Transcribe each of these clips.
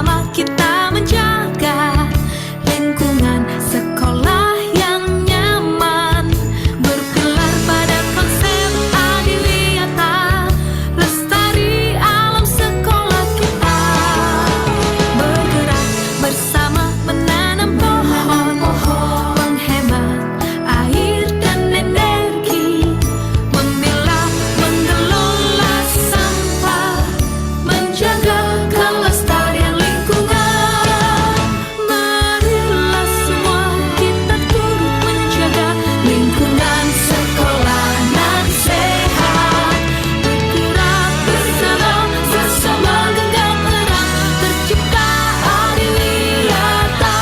bersama kita menjaga lingkungan sekolah yang nyaman, berpilar pada konsep adiwiyata, lestari alam sekolah kita, bergerak bersama menanam pohon, menghemat air dan energi, memilah mengelola sampah, menjaga kelestarian lingkungan. Marilah semua kita turut menjaga lingkungan sekolah nan sehat, bergerak bersama sesama genggam erat, tercipta adiwiyata.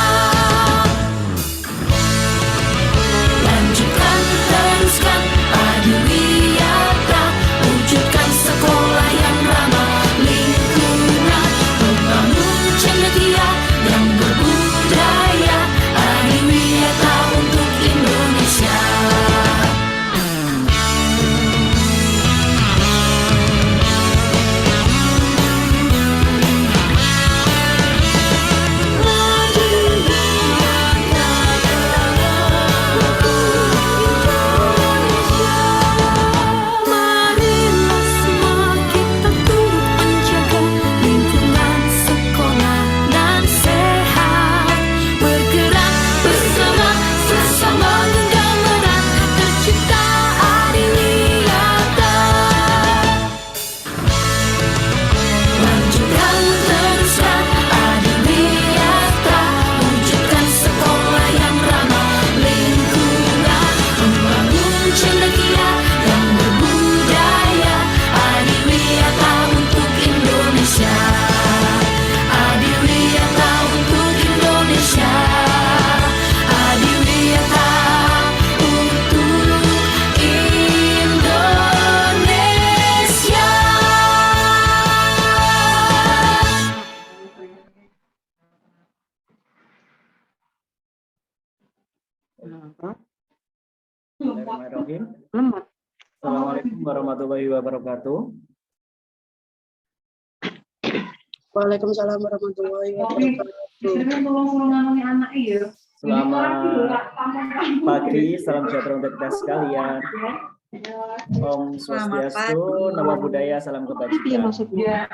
Lanjutkan, teruskan adiwiyata, wujudkan sekolah yang ramah lingkungan, membangun cendekia yang berbudaya, adiwiyata untuk Indonesia. Marilah semua kita turut menjaga lingkungan sekolah dan sehat, bergerak bersama sesama genggam erat, tercipta adiwiyata. Lanjutkan, teruskan adiwiyata, wujudkan sekolah yang ramah lingkungan, membangun cendekia yang berbudaya, adiwiyata untuk Indonesia. Adiwiyata untuk Indonesia. Adiwiyata untuk Indonesia. Bismillahirrahmanirrahim. Assalamualaikum warahmatullahi wabarakatuh. Waalaikumsalam warahmatullahi wabarakatuh. Selamat pagi, salam sejahtera untuk kita sekalian. Om Swastiastu, Namo Buddhaya, salam kebajikan. Ya,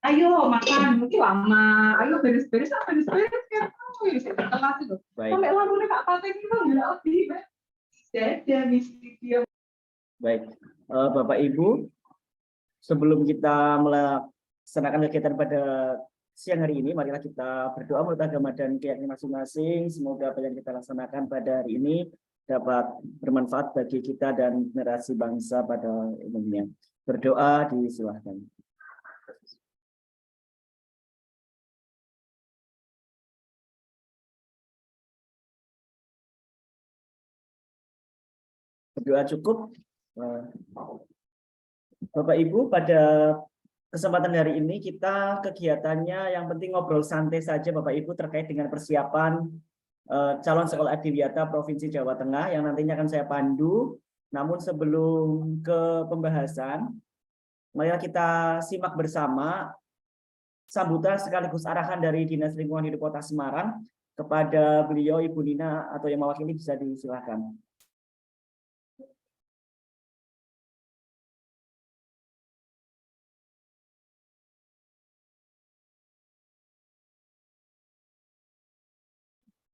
ayo makan, mungkin lama. Ayo beres-beres apa beres-beres kan? Oh, ya saya telat itu. Baik, Sampai lampunya Kak Paten itu nggak lebih, Mbak. Dadah, misi dia. baik. Bapak Ibu, sebelum kita melaksanakan kegiatan pada siang hari ini, marilah kita berdoa menurut agama dan keyakinan masing-masing. Semoga apa yang kita laksanakan pada hari ini dapat bermanfaat bagi kita dan generasi bangsa pada umumnya. Berdoa disilahkan. Berdoa cukup. Bapak Ibu, pada kesempatan hari ini kita kegiatannya yang penting ngobrol santai saja Bapak Ibu terkait dengan persiapan calon sekolah adiwiyata Provinsi Jawa Tengah yang nantinya akan saya pandu. Namun sebelum ke pembahasan, mari kita simak bersama sambutan sekaligus arahan dari Dinas Lingkungan Hidup Kota Semarang kepada beliau Ibu Nina atau yang mewakili bisa disilakan.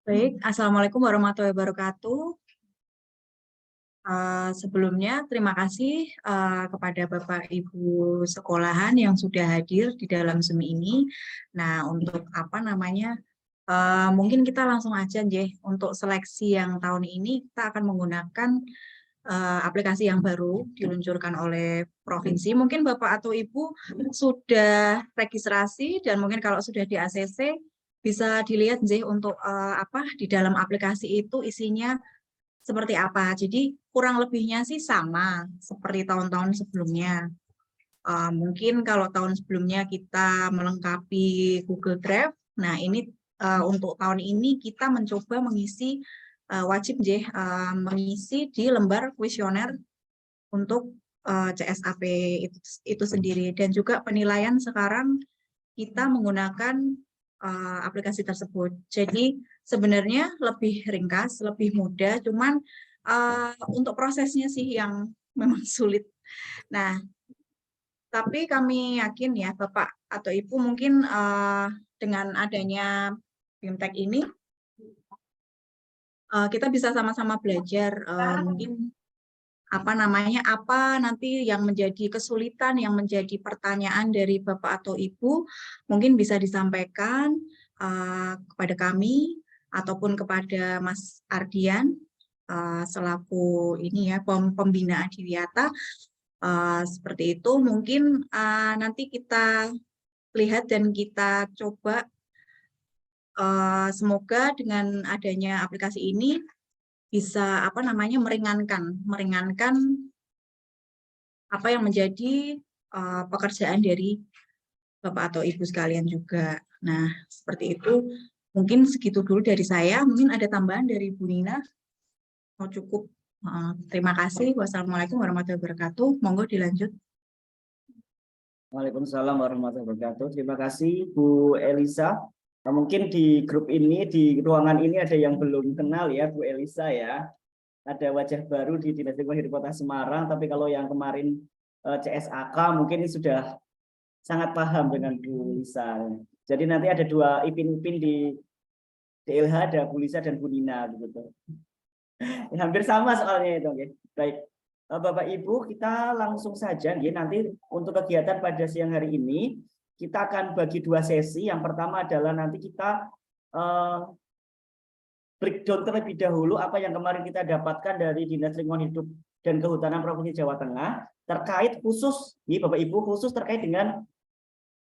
Baik, Assalamualaikum warahmatullahi wabarakatuh. Sebelumnya terima kasih kepada Bapak Ibu sekolahan yang sudah hadir di dalam semi ini. Nah, untuk mungkin kita langsung aja untuk seleksi yang tahun ini kita akan menggunakan aplikasi yang baru diluncurkan oleh provinsi. Mungkin Bapak atau Ibu sudah registrasi dan mungkin kalau sudah di ACC bisa dilihat untuk di dalam aplikasi itu isinya seperti apa. Jadi kurang lebihnya sih sama seperti tahun-tahun sebelumnya. Mungkin kalau tahun sebelumnya kita melengkapi Google Drive, nah ini untuk tahun ini kita mencoba mengisi wajib mengisi di lembar kuesioner untuk CSAP itu sendiri. Dan juga penilaian sekarang kita menggunakan aplikasi tersebut. Jadi sebenarnya lebih ringkas, lebih mudah, cuman untuk prosesnya sih yang memang sulit. Nah, tapi kami yakin ya Bapak atau Ibu mungkin dengan adanya BIMTEK ini kita bisa sama-sama belajar mungkin apa nanti yang menjadi kesulitan, yang menjadi pertanyaan dari Bapak atau Ibu mungkin bisa disampaikan kepada kami ataupun kepada Mas Ardian selaku ini ya pembina Adiwiyata. Seperti itu mungkin nanti kita lihat dan kita coba semoga dengan adanya aplikasi ini bisa meringankan apa yang menjadi pekerjaan dari Bapak atau Ibu sekalian juga. Nah, seperti itu. Mungkin segitu dulu dari saya. Mungkin ada tambahan dari Bu Nina. Mau cukup. Terima kasih. Wassalamualaikum warahmatullahi wabarakatuh. Monggo dilanjut. Waalaikumsalam warahmatullahi wabarakatuh. Terima kasih Bu Elisa. Nah, mungkin di grup ini, di ruangan ini ada yang belum kenal ya Bu Elisa ya. Ada wajah baru di Dinas Lingkungan Hidup Kota Semarang, tapi kalau yang kemarin CSAK mungkin ini sudah sangat paham dengan Bu Lisa. Jadi nanti ada dua ipin-ipin di DLH, ada Bu Lisa dan Bu Nina begitu. Hampir sama soalnya itu. Oke. Baik. Bapak Ibu, kita langsung saja nanti untuk kegiatan pada siang hari ini kita akan bagi dua sesi. Yang pertama adalah nanti kita breakdown terlebih dahulu apa yang kemarin kita dapatkan dari Dinas Lingkungan Hidup dan Kehutanan Provinsi Jawa Tengah terkait khusus, Bapak Ibu, khusus terkait dengan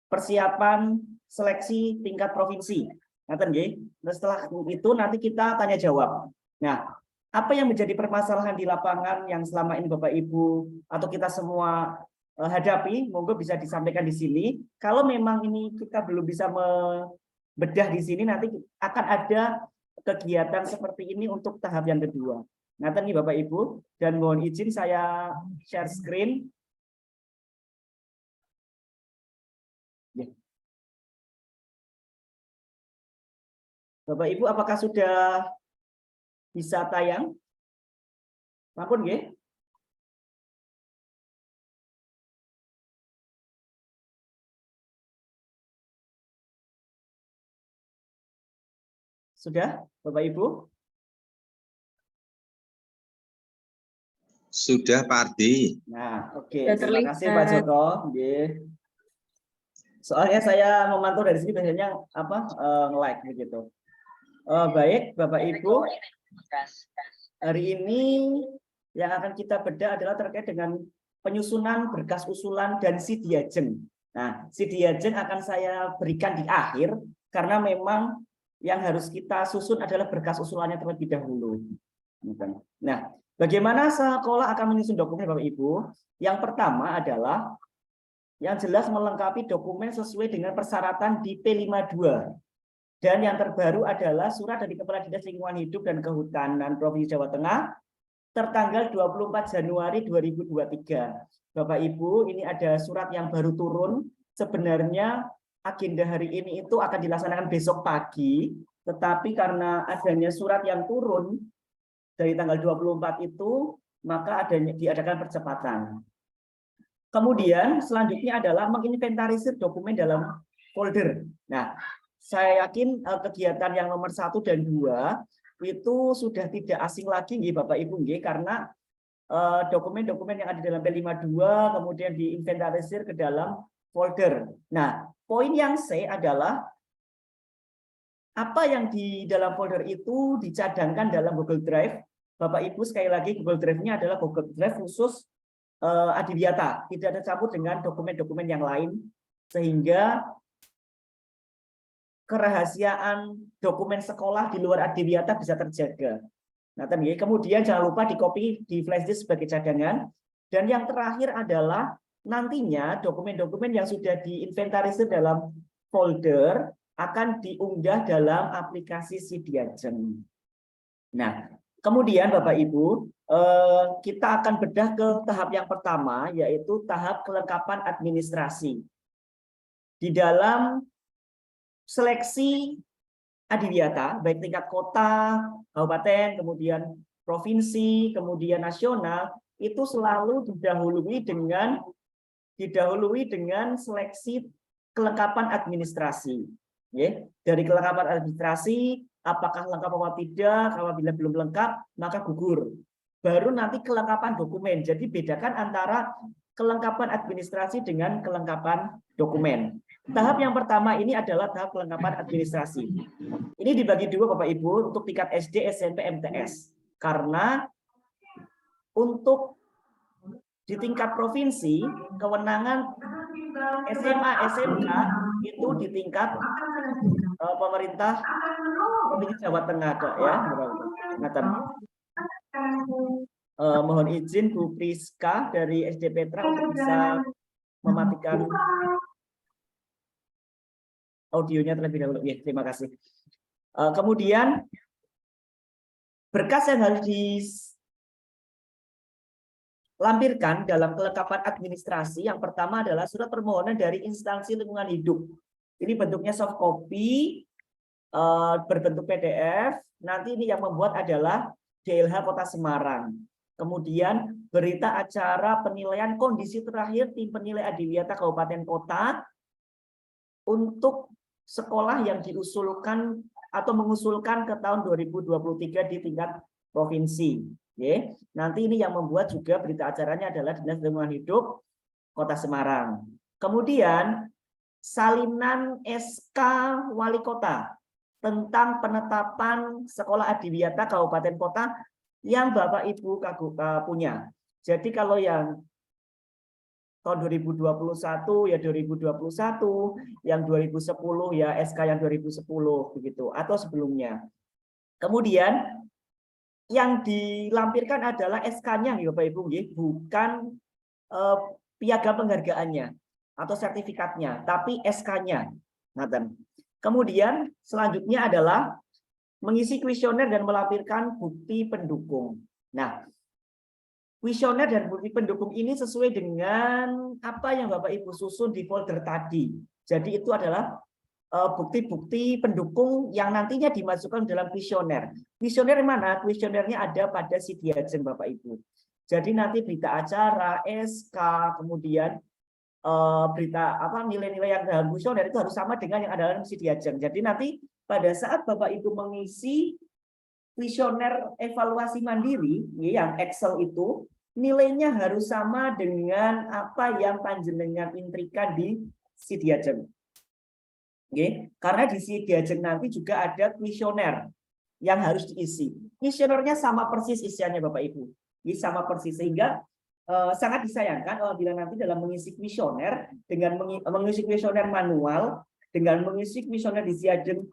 persiapan seleksi tingkat provinsi. Nah, setelah itu nanti kita tanya jawab. Nah, apa yang menjadi permasalahan di lapangan yang selama ini Bapak Ibu atau kita semua hadapi, monggo bisa disampaikan di sini. Kalau memang ini kita belum bisa membedah di sini, nanti akan ada kegiatan seperti ini untuk tahap yang kedua. Nah, nih Bapak Ibu, dan mohon izin saya share screen. Bapak Ibu, apakah sudah bisa tayang? Mampun nggih? Sudah, Bapak Ibu? Sudah, Pak Ardi. Nah, oke. Terima kasih Pak Joko. Soalnya saya memantau dari sini biasanya nge-like begitu. Baik, Bapak Ibu. Hari ini yang akan kita bedah adalah terkait dengan penyusunan berkas usulan dan sidiajen. Nah, sidiajen akan saya berikan di akhir karena memang yang harus kita susun adalah berkas usulannya terlebih dahulu. Nah, bagaimana sekolah akan menyusun dokumen Bapak Ibu? Yang pertama adalah yang jelas melengkapi dokumen sesuai dengan persyaratan di P52. Dan yang terbaru adalah surat dari Kepala Dinas Lingkungan Hidup dan Kehutanan Provinsi Jawa Tengah tertanggal 24 Januari 2023. Bapak Ibu, ini ada surat yang baru turun. Sebenarnya agenda hari ini itu akan dilaksanakan besok pagi, tetapi karena adanya surat yang turun dari tanggal 24 itu, maka diadakan percepatan. Kemudian selanjutnya adalah menginventarisir dokumen dalam folder. Nah, saya yakin kegiatan yang nomor 1 dan 2 itu sudah tidak asing lagi Bapak Ibu karena dokumen-dokumen yang ada dalam P52 kemudian diinventarisir ke dalam folder. Nah, poin yang C adalah apa yang di dalam folder itu dicadangkan dalam Google Drive. Bapak Ibu, sekali lagi Google Drive-nya adalah Google Drive khusus Adiwiyata, tidak ada campur dengan dokumen-dokumen yang lain, sehingga kerahasiaan dokumen sekolah di luar Adiwiyata bisa terjaga. Nah, kemudian jangan lupa di-copy di flash disk sebagai cadangan. Dan yang terakhir adalah nantinya dokumen-dokumen yang sudah diinventarisir dalam folder akan diunggah dalam aplikasi Sidiajen. Nah, kemudian Bapak Ibu, kita akan bedah ke tahap yang pertama, yaitu tahap kelengkapan administrasi. Di dalam seleksi adiwiyata, baik tingkat kota, kabupaten, kemudian provinsi, kemudian nasional, itu selalu didahului dengan seleksi kelengkapan administrasi. Ya, dari kelengkapan administrasi, apakah lengkap atau tidak, apabila belum lengkap, maka gugur. Baru nanti kelengkapan dokumen. Jadi bedakan antara kelengkapan administrasi dengan kelengkapan dokumen. Tahap yang pertama ini adalah tahap kelengkapan administrasi. Ini dibagi dua Bapak Ibu untuk tingkat SD, SMP, MTS. Karena untuk di tingkat provinsi, kewenangan SMA, SMK itu di tingkat pemerintah Provinsi Jawa Tengah, ya. Mohon izin Bu Priska dari SD Petra untuk bisa mematikan audionya terlebih dahulu. Ya, terima kasih. Kemudian berkas yang harus dilampirkan dalam kelengkapan administrasi yang pertama adalah surat permohonan dari instansi lingkungan hidup. Ini bentuknya soft copy, berbentuk PDF. Nanti ini yang membuat adalah DLH Kota Semarang. Kemudian berita acara penilaian kondisi terakhir tim penilai adiwiyata kabupaten kota untuk sekolah yang diusulkan atau mengusulkan ke tahun 2023 di tingkat provinsi. Oke. Nanti ini yang membuat juga berita acaranya adalah Dinas Lingkungan Hidup Kota Semarang. Kemudian salinan SK Wali Kota tentang penetapan sekolah adiwiyata kabupaten kota yang Bapak Ibu punya. Jadi kalau yang tahun 2021 ya 2021, yang 2010 ya SK yang 2010 begitu atau sebelumnya. Kemudian yang dilampirkan adalah SK-nya ya Bapak Ibu, bukan piagam penghargaannya atau sertifikatnya, tapi SK-nya. Kemudian selanjutnya adalah mengisi kuesioner dan melampirkan bukti pendukung. Nah, kuesioner dan bukti pendukung ini sesuai dengan apa yang Bapak Ibu susun di folder tadi. Jadi itu adalah bukti-bukti pendukung yang nantinya dimasukkan dalam kuesioner. Kuesioner mana? Kuesionernya ada pada Sidiajen Bapak Ibu. Jadi nanti berita acara, SK, kemudian berita nilai-nilai yang dalam kuesioner itu harus sama dengan yang ada dalam Sidiajen. Jadi nanti pada saat Bapak Ibu mengisi kuesioner evaluasi mandiri yang Excel itu, nilainya harus sama dengan apa yang panjenengan intrikan di Sidiajen. Oke, karena di Sidiajen nanti juga ada kuesioner yang harus diisi. Kuesionernya sama persis isiannya Bapak Ibu. Ini sama persis sehingga sangat disayangkan apabila nanti dalam mengisi kuesioner dengan mengisi kuesioner manual dengan mengisi kuesioner di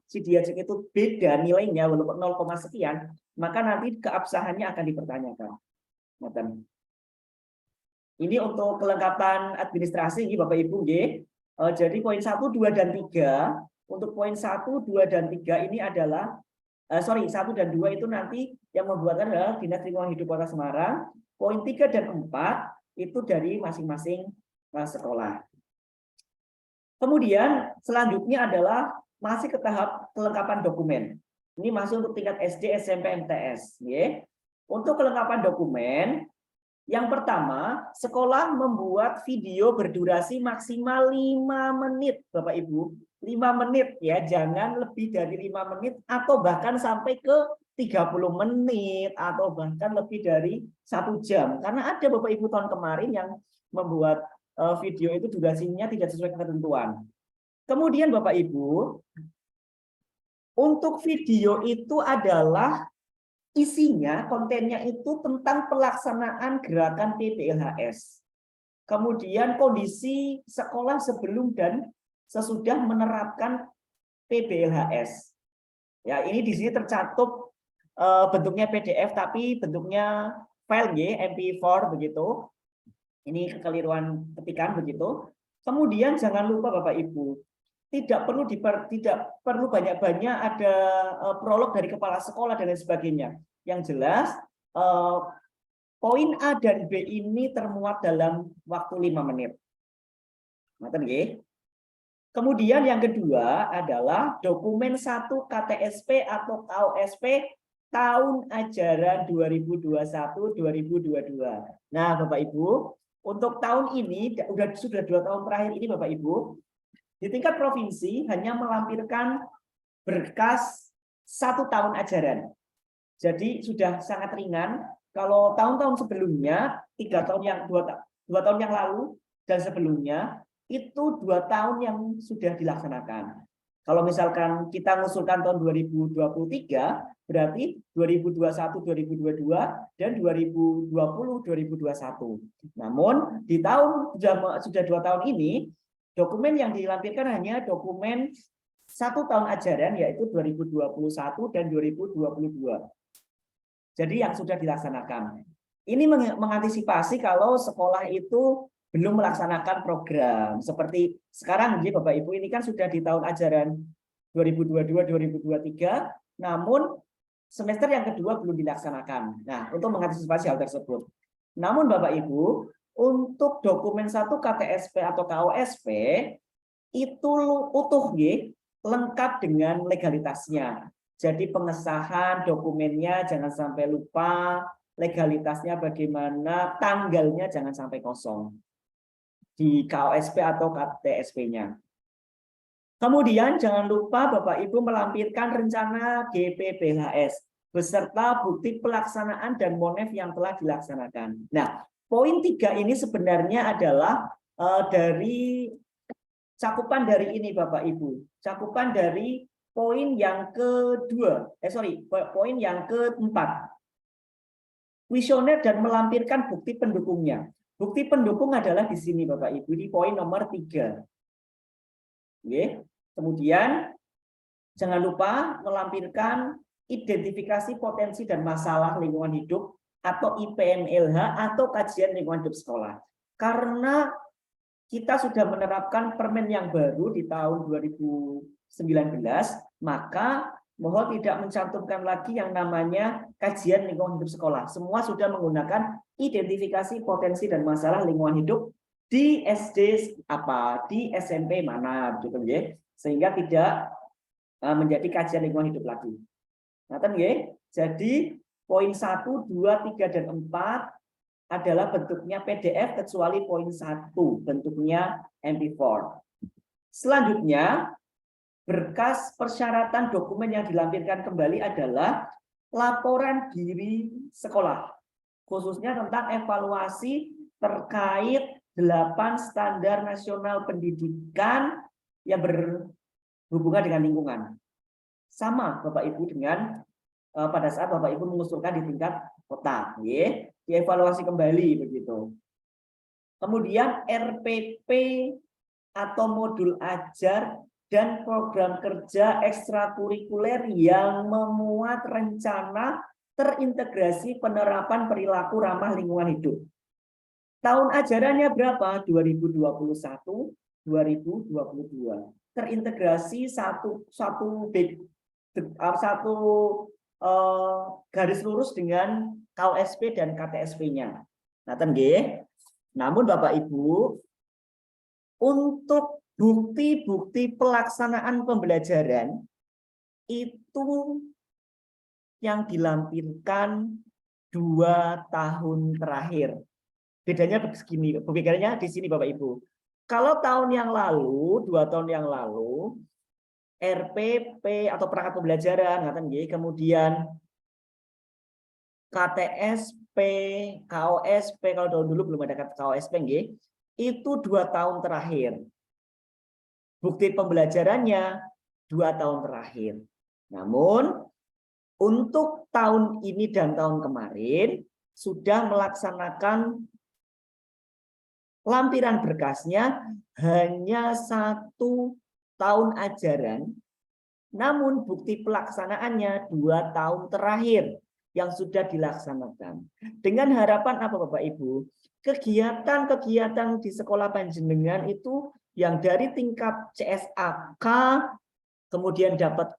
Sidiajen itu beda nilainya walaupun 0, sekian, maka nanti keabsahannya akan dipertanyakan. Ini untuk kelengkapan administrasi ini Bapak Ibu. Jadi poin 1, 2, dan 3. Untuk poin 1, 2, dan 3 ini adalah 1 dan 2 itu nanti yang membuatkan adalah Dinas Lingkungan Hidup Kota Semarang. Poin 3 dan 4 itu dari masing-masing sekolah. Kemudian selanjutnya adalah masih ke tahap kelengkapan dokumen. Ini masih untuk tingkat SD, SMP, MTS. Untuk kelengkapan dokumen, yang pertama, sekolah membuat video berdurasi maksimal 5 menit, Bapak Ibu. 5 menit ya, jangan lebih dari 5 menit atau bahkan sampai ke 30 menit atau bahkan lebih dari 1 jam. Karena ada Bapak Ibu tahun kemarin yang membuat video itu durasinya tidak sesuai ketentuan. Kemudian Bapak Ibu, untuk video itu adalah isinya, kontennya itu tentang pelaksanaan gerakan PPLHS. Kemudian kondisi sekolah sebelum dan sesudah menerapkan PPLHS. Ya, ini di sini tercantum bentuknya PDF tapi bentuknya file MP4 begitu. Ini kekeliruan ketikan begitu. Kemudian jangan lupa Bapak Ibu, tidak perlu banyak-banyak ada prolog dari kepala sekolah dan lain sebagainya. Yang jelas poin A dan B ini termuat dalam waktu 5 menit. Kemudian yang kedua adalah dokumen 1 KTSP atau KOSP tahun ajaran 2021-2022. Nah, Bapak Ibu, untuk tahun ini sudah 2 tahun terakhir ini Bapak Ibu, di tingkat provinsi hanya melampirkan berkas 1 tahun ajaran. Jadi sudah sangat ringan. Kalau tahun-tahun sebelumnya, 2 tahun yang lalu dan sebelumnya itu 2 tahun yang sudah dilaksanakan. Kalau misalkan kita mengusulkan tahun 2023, berarti 2021-2022 dan 2020-2021. Namun di tahun sudah 2 tahun ini, dokumen yang dilampirkan hanya dokumen 1 tahun ajaran, yaitu 2021 dan 2022. Jadi yang sudah dilaksanakan. Ini mengantisipasi kalau sekolah itu belum melaksanakan program. Seperti sekarang, Bapak Ibu, ini kan sudah di tahun ajaran 2022-2023, namun semester yang kedua belum dilaksanakan. Nah, untuk mengantisipasi hal tersebut. Namun Bapak Ibu, untuk dokumen 1 KTSP atau KOSP, itu utuh, lengkap dengan legalitasnya. Jadi pengesahan dokumennya jangan sampai lupa, legalitasnya bagaimana, tanggalnya jangan sampai kosong di KOSP atau KTSP-nya. Kemudian jangan lupa Bapak Ibu melampirkan rencana GPBHS beserta bukti pelaksanaan dan monef yang telah dilaksanakan. Nah, poin 3 ini sebenarnya adalah dari cakupan dari ini Bapak Ibu. Cakupan dari poin yang poin yang keempat. Kuesioner dan melampirkan bukti pendukungnya. Bukti pendukung adalah di sini Bapak Ibu, di poin nomor 3. Oke. Kemudian jangan lupa melampirkan identifikasi potensi dan masalah lingkungan hidup atau IPMLH atau kajian lingkungan hidup sekolah. Karena kita sudah menerapkan permen yang baru di tahun 2019, maka mohon tidak mencantumkan lagi yang namanya kajian lingkungan hidup sekolah. Semua sudah menggunakan identifikasi potensi dan masalah lingkungan hidup di SD di SMP mana, gitu ya. Sehingga tidak menjadi kajian lingkungan hidup lagi. Nah, jadi poin 1, 2, 3 dan 4 adalah bentuknya PDF kecuali poin 1 bentuknya MP4. Selanjutnya, berkas persyaratan dokumen yang dilampirkan kembali adalah laporan diri sekolah, khususnya tentang evaluasi terkait 8 standar nasional pendidikan yang berhubungan dengan lingkungan. Sama Bapak Ibu dengan pada saat Bapak Ibu mengusulkan di tingkat kota, dievaluasi kembali begitu. Kemudian RPP atau modul ajar dan program kerja ekstrakurikuler yang memuat rencana terintegrasi penerapan perilaku ramah lingkungan hidup. Tahun ajarannya berapa? 2021-2022. Terintegrasi satu garis lurus dengan KOSP dan KTSP-nya. Namun Bapak Ibu, untuk bukti-bukti pelaksanaan pembelajaran itu yang dilampirkan 2 tahun terakhir. Bedanya begini, bedanya di sini Bapak Ibu. Kalau tahun yang lalu, 2 tahun yang lalu, RPP atau perangkat pembelajaran, kemudian KTSP, KOSP, kalau dulu belum ada kata KOSP, itu 2 tahun terakhir. Bukti pembelajarannya 2 tahun terakhir. Namun, untuk tahun ini dan tahun kemarin, sudah melaksanakan lampiran berkasnya hanya 1 tahun ajaran, namun bukti pelaksanaannya 2 tahun terakhir yang sudah dilaksanakan. Dengan harapan apa Bapak Ibu? Kegiatan-kegiatan di sekolah panjenengan itu yang dari tingkat CSAK, kemudian dapat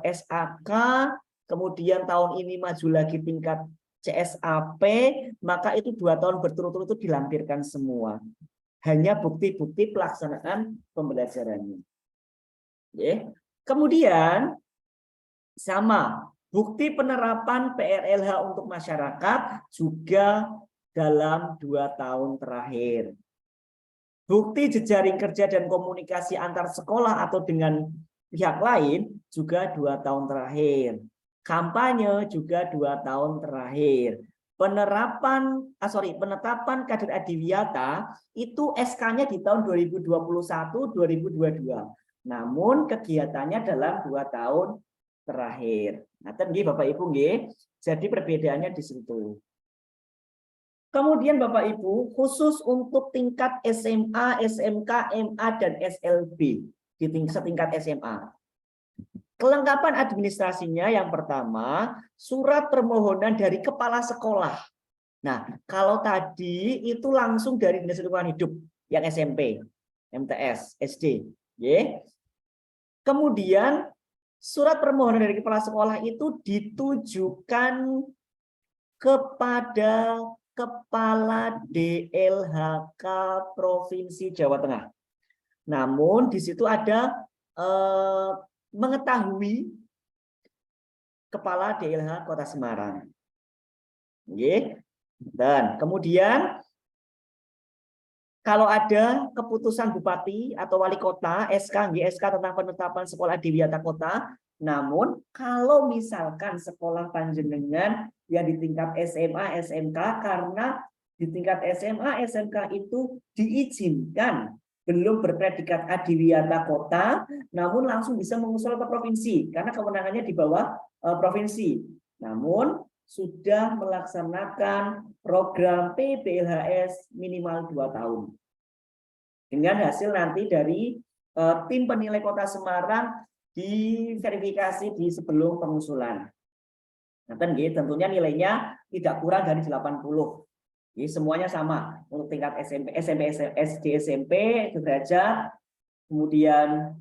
SAK, kemudian tahun ini maju lagi tingkat CSAP, maka itu 2 tahun berturut-turut itu dilampirkan semua. hanya bukti-bukti pelaksanaan pembelajarannya. Oke. Kemudian sama, bukti penerapan PRLH untuk masyarakat juga dalam 2 tahun terakhir. Bukti jejaring kerja dan komunikasi antar sekolah atau dengan pihak lain juga 2 tahun terakhir. Kampanye juga 2 tahun terakhir. Penetapan kader adiwiyata itu SK-nya di tahun 2021-2022. Namun kegiatannya dalam 2 tahun terakhir. Nah, Bapak Ibu nggih. Jadi perbedaannya di situ. Kemudian Bapak Ibu, khusus untuk tingkat SMA, SMK, MA, dan SLB di setingkat SMA. Kelengkapan administrasinya yang pertama, surat permohonan dari kepala sekolah. Nah, kalau tadi itu langsung dari Dinas Lingkungan Hidup yang SMP, MTS, SD. Kemudian surat permohonan dari kepala sekolah itu ditujukan kepada Kepala DLHK Provinsi Jawa Tengah. Namun di situ ada mengetahui Kepala DLH Kota Semarang. Dan kemudian kalau ada keputusan bupati atau wali kota, SK tentang penetapan sekolah adiwiyata kota. Namun kalau misalkan sekolah panjenengan yang di tingkat SMA, SMK, karena di tingkat SMA, SMK itu diizinkan belum berpredikat adiwiyata kota, namun langsung bisa mengusul ke provinsi karena kewenangannya di bawah provinsi. Namun sudah melaksanakan program PPLHS minimal 2 tahun. Dengan hasil nanti dari tim penilai Kota Semarang diverifikasi di sebelum pengusulan. Nah, tentunya nilainya tidak kurang dari 80. Jadi semuanya sama untuk tingkat SMP, SD, SMP sederajat, kemudian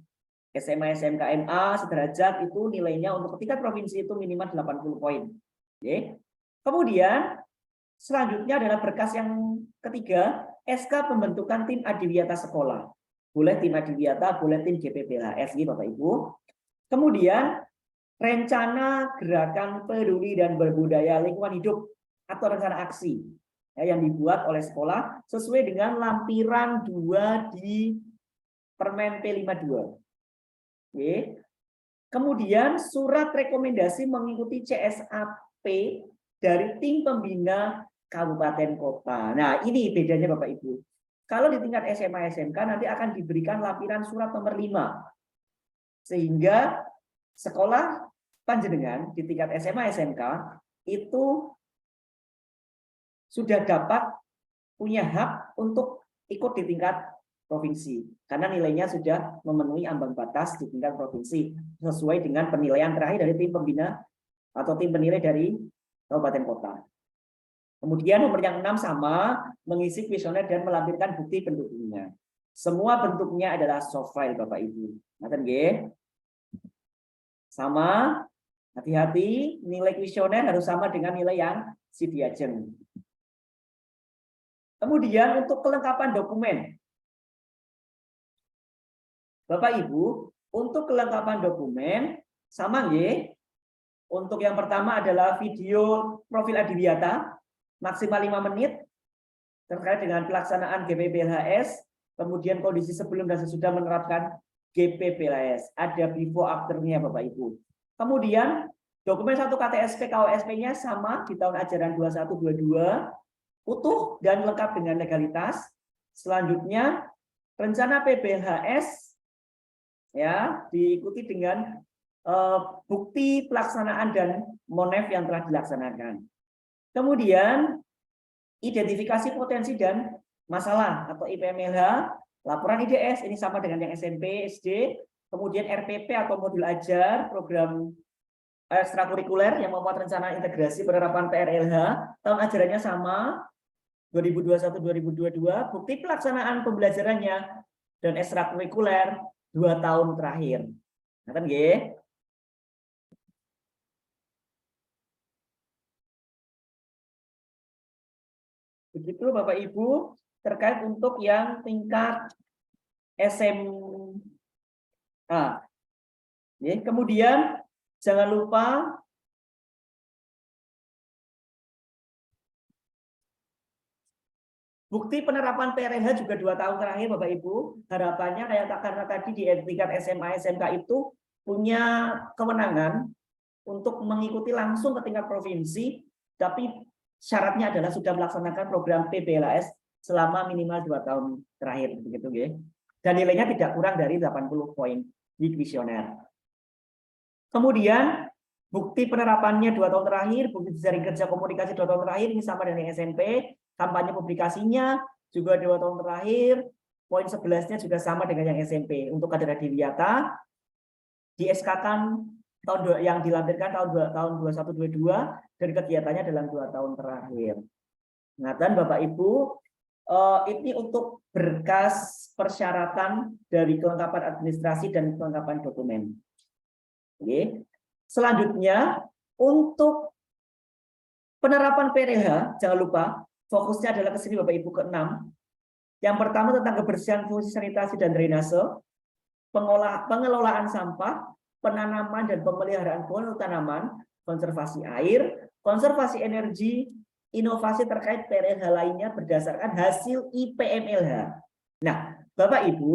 SMA, SMK, MA sederajat itu nilainya untuk tingkat provinsi itu minimal 80 poin. Oke. Kemudian selanjutnya adalah berkas yang ketiga, SK pembentukan tim adiwiyata sekolah. Boleh tim adiwiyata, boleh tim GPPLHS, Bapak Ibu. Kemudian rencana gerakan peduli dan berbudaya lingkungan hidup atau rencana aksi yang dibuat oleh sekolah sesuai dengan lampiran 2 di Permen P52. Oke. Kemudian surat rekomendasi mengikuti CSAP dari tim pembina kabupaten kota. Nah, ini bedanya Bapak Ibu. Kalau di tingkat SMA SMK nanti akan diberikan lampiran surat nomor 5. Sehingga sekolah panjenengan di tingkat SMA SMK itu sudah dapat punya hak untuk ikut di tingkat provinsi karena nilainya sudah memenuhi ambang batas di tingkat provinsi sesuai dengan penilaian terakhir dari tim pembina atau tim penilai dari kabupaten kota. Kemudian nomor yang 6 sama, mengisi kuesioner dan melampirkan bukti pendukungnya. Semua bentuknya adalah soft file Bapak Ibu. Ngaten nggih? Sama, hati-hati, nilai kuesioner harus sama dengan nilai yang Sidiajeng. Kemudian untuk kelengkapan dokumen. Bapak Ibu, untuk kelengkapan dokumen sama nggih. Untuk yang pertama adalah video profil adiwiyata maksimal 5 menit terkait dengan pelaksanaan GPPLHS, kemudian kondisi sebelum dan sesudah menerapkan GPPLHS. Ada before after-nya Bapak Ibu. Kemudian dokumen 1 KTSP KOSP-nya sama di tahun ajaran 21-22, utuh dan lengkap dengan legalitas. Selanjutnya rencana PPLHS ya diikuti dengan bukti pelaksanaan dan monef yang telah dilaksanakan. Kemudian identifikasi potensi dan masalah atau IPMLH, laporan IDS ini sama dengan yang SMP, SD, kemudian RPP atau modul ajar, program ekstrakurikuler yang memuat rencana integrasi penerapan PRLH, tahun ajarannya sama 2021-2022, bukti pelaksanaan pembelajarannya dan ekstrakurikuler 2 tahun terakhir. Ngaten nggih? Begitu Bapak Ibu. terkait untuk yang tingkat SMA. Ya, kemudian jangan lupa bukti penerapan PRLH juga 2 tahun terakhir Bapak Ibu. Harapannya karena tadi di tingkat SMA SMK itu punya kewenangan untuk mengikuti langsung ke tingkat provinsi, tapi syaratnya adalah sudah melaksanakan program PBLAS selama minimal 2 tahun terakhir begitu ya. Dan nilainya tidak kurang dari 80 poin di kuesioner. Kemudian bukti penerapannya 2 tahun terakhir, bukti jaring kerja komunikasi 2 tahun terakhir ini sama dengan SMP, kampanye publikasinya juga 2 tahun terakhir, poin 11-nya juga sama dengan yang SMP. Untuk kader adiwiyata di SK-kan yang dilampirkan tahun 2122 dan kegiatannya dalam 2 tahun terakhir. Nah, dan Bapak Ibu, ini untuk berkas persyaratan dari kelengkapan administrasi dan kelengkapan dokumen. Oke. Selanjutnya, untuk penerapan PRLH, jangan lupa fokusnya adalah ke sini Bapak Ibu ke-6. Yang pertama tentang kebersihan fungsi sanitasi dan drainase, pengelolaan sampah, penanaman dan pemeliharaan pohon atau tanaman, konservasi air, konservasi energi, inovasi terkait PRLH lainnya berdasarkan hasil IPMLH. Nah, Bapak Ibu,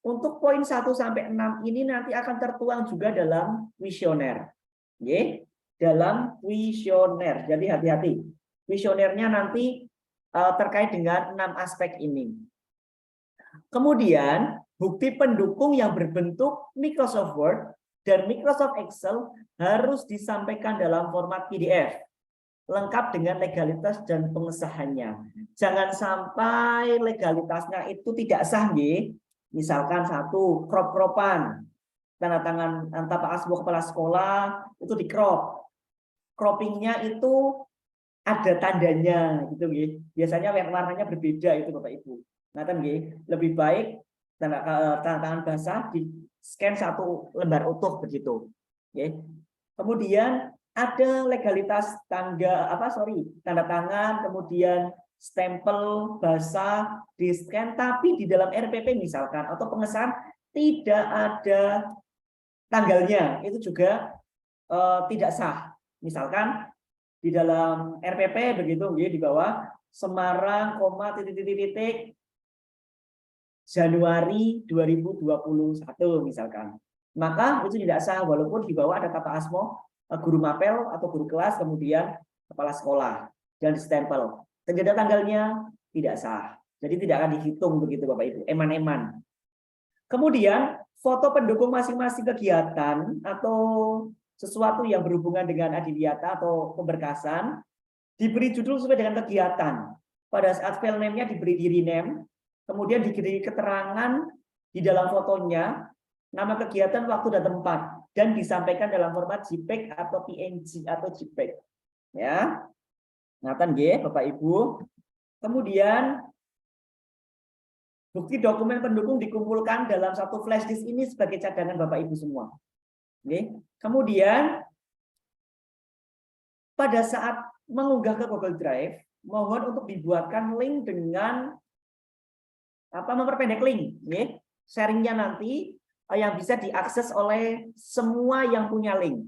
untuk poin 1 sampai 6 ini nanti akan tertuang juga dalam kuesioner. Oke, dalam kuesioner. Jadi hati-hati. Kuesionernya nanti terkait dengan 6 aspek ini. Kemudian, bukti pendukung yang berbentuk Microsoft Word dan Microsoft Excel harus disampaikan dalam format PDF, lengkap dengan legalitas dan pengesahannya. Jangan sampai legalitasnya itu tidak sah, nggih. Misalkan 1, crop-cropan, tanda tangan Pak Asbo kepala sekolah itu di crop. Croppingnya itu ada tandanya gitu nggih. Biasanya warnanya berbeda itu Bapak Ibu. Nah, kan nggih, lebih baik tanda tangan basah di scan 1 lembar utuh begitu. Oke. Kemudian ada legalitas tanda tangan, kemudian stempel basah di scan, tapi di dalam RPP misalkan atau pengesahan tidak ada tanggalnya, itu juga tidak sah. Misalkan di dalam RPP begitu di bawah Semarang, titik Januari 2021 misalkan. Maka itu tidak sah walaupun di bawah ada kata asmo guru mapel atau guru kelas kemudian kepala sekolah dan stempel. Tidak ada tanggalnya tidak sah. Jadi tidak akan dihitung begitu Bapak Ibu, eman-eman. Kemudian foto pendukung masing-masing kegiatan atau sesuatu yang berhubungan dengan adiwiyata atau pemberkasan diberi judul sesuai dengan kegiatan. Pada saat file name-nya diberi diri name, kemudian diberi keterangan di dalam fotonya, nama kegiatan, waktu dan tempat, dan disampaikan dalam format JPEG atau PNG atau JPEG. Ya, ngatan nggih Bapak Ibu. Kemudian bukti dokumen pendukung dikumpulkan dalam satu flash disk ini sebagai cadangan Bapak Ibu semua. Oke. Kemudian pada saat mengunggah ke Google Drive, mohon untuk dibuatkan link dengan memperpendek link, oke. Sharingnya nanti yang bisa diakses oleh semua yang punya link.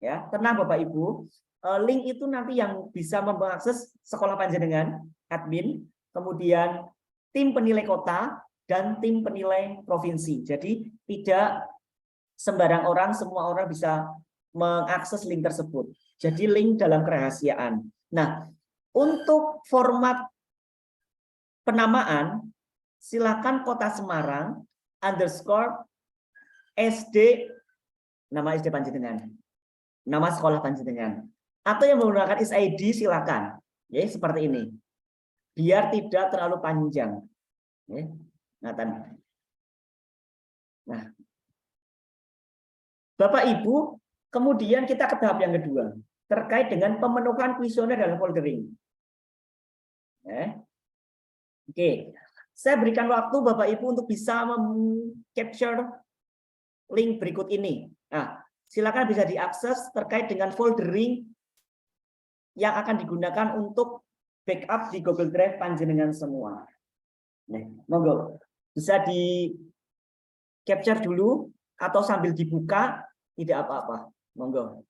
Ya, tenang Bapak Ibu, link itu nanti yang bisa mengakses sekolah panjenengan, admin, kemudian tim penilai kota dan tim penilai provinsi. Jadi tidak sembarang orang, semua orang bisa mengakses link tersebut. Jadi link dalam kerahasiaan. Nah, untuk format penamaan, silakan Kota Semarang _SD, nama SD panjenengan, nama sekolah panjenengan, atau yang menggunakan SID silakan, ya seperti ini, biar tidak terlalu panjang. Ya. Nah, Bapak Ibu, kemudian kita ke tahap yang kedua terkait dengan pemenuhan kuesioner dalam foldering. Oke. Saya berikan waktu Bapak Ibu untuk bisa capture link berikut ini. Nah, silakan bisa diakses terkait dengan foldering yang akan digunakan untuk backup di Google Drive panjenengan semua. Nih, monggo bisa di capture dulu atau sambil dibuka tidak apa-apa. Monggo.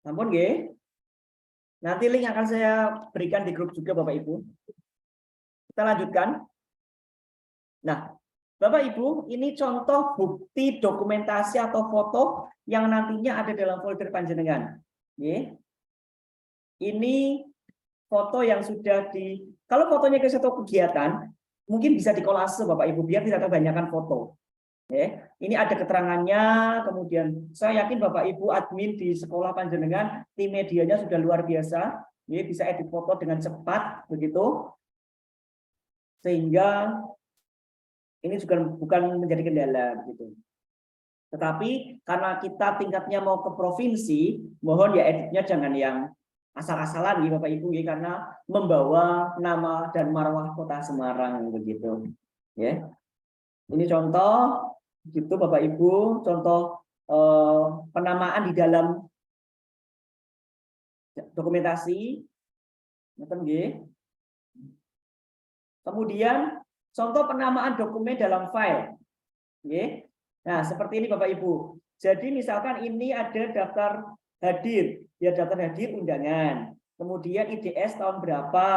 Namun nggih. Nanti link akan saya berikan di grup juga Bapak Ibu. Kita lanjutkan. Nah, Bapak Ibu, ini contoh bukti dokumentasi atau foto yang nantinya ada dalam folder panjenengan. Nggih. Ini foto yang sudah kalau fotonya ke satu kegiatan, mungkin bisa dikolase Bapak Ibu biar tidak kebanyakan foto. Ini ada keterangannya, kemudian saya yakin Bapak Ibu admin di sekolah panjenengan, tim medianya sudah luar biasa, bisa edit foto dengan cepat, begitu, sehingga ini juga bukan menjadi kendala, begitu. Tetapi karena kita tingkatnya mau ke provinsi, mohon ya editnya jangan yang asal-asalan, Bapak Ibu, karena membawa nama dan marwah Kota Semarang, begitu. Ya, ini contoh. Gitu Bapak Ibu, contoh penamaan di dalam dokumentasi. Kemudian contoh penamaan dokumen dalam file. Nah, seperti ini Bapak Ibu. Jadi misalkan ini ada daftar hadir, ya daftar hadir undangan. Kemudian IDS tahun berapa,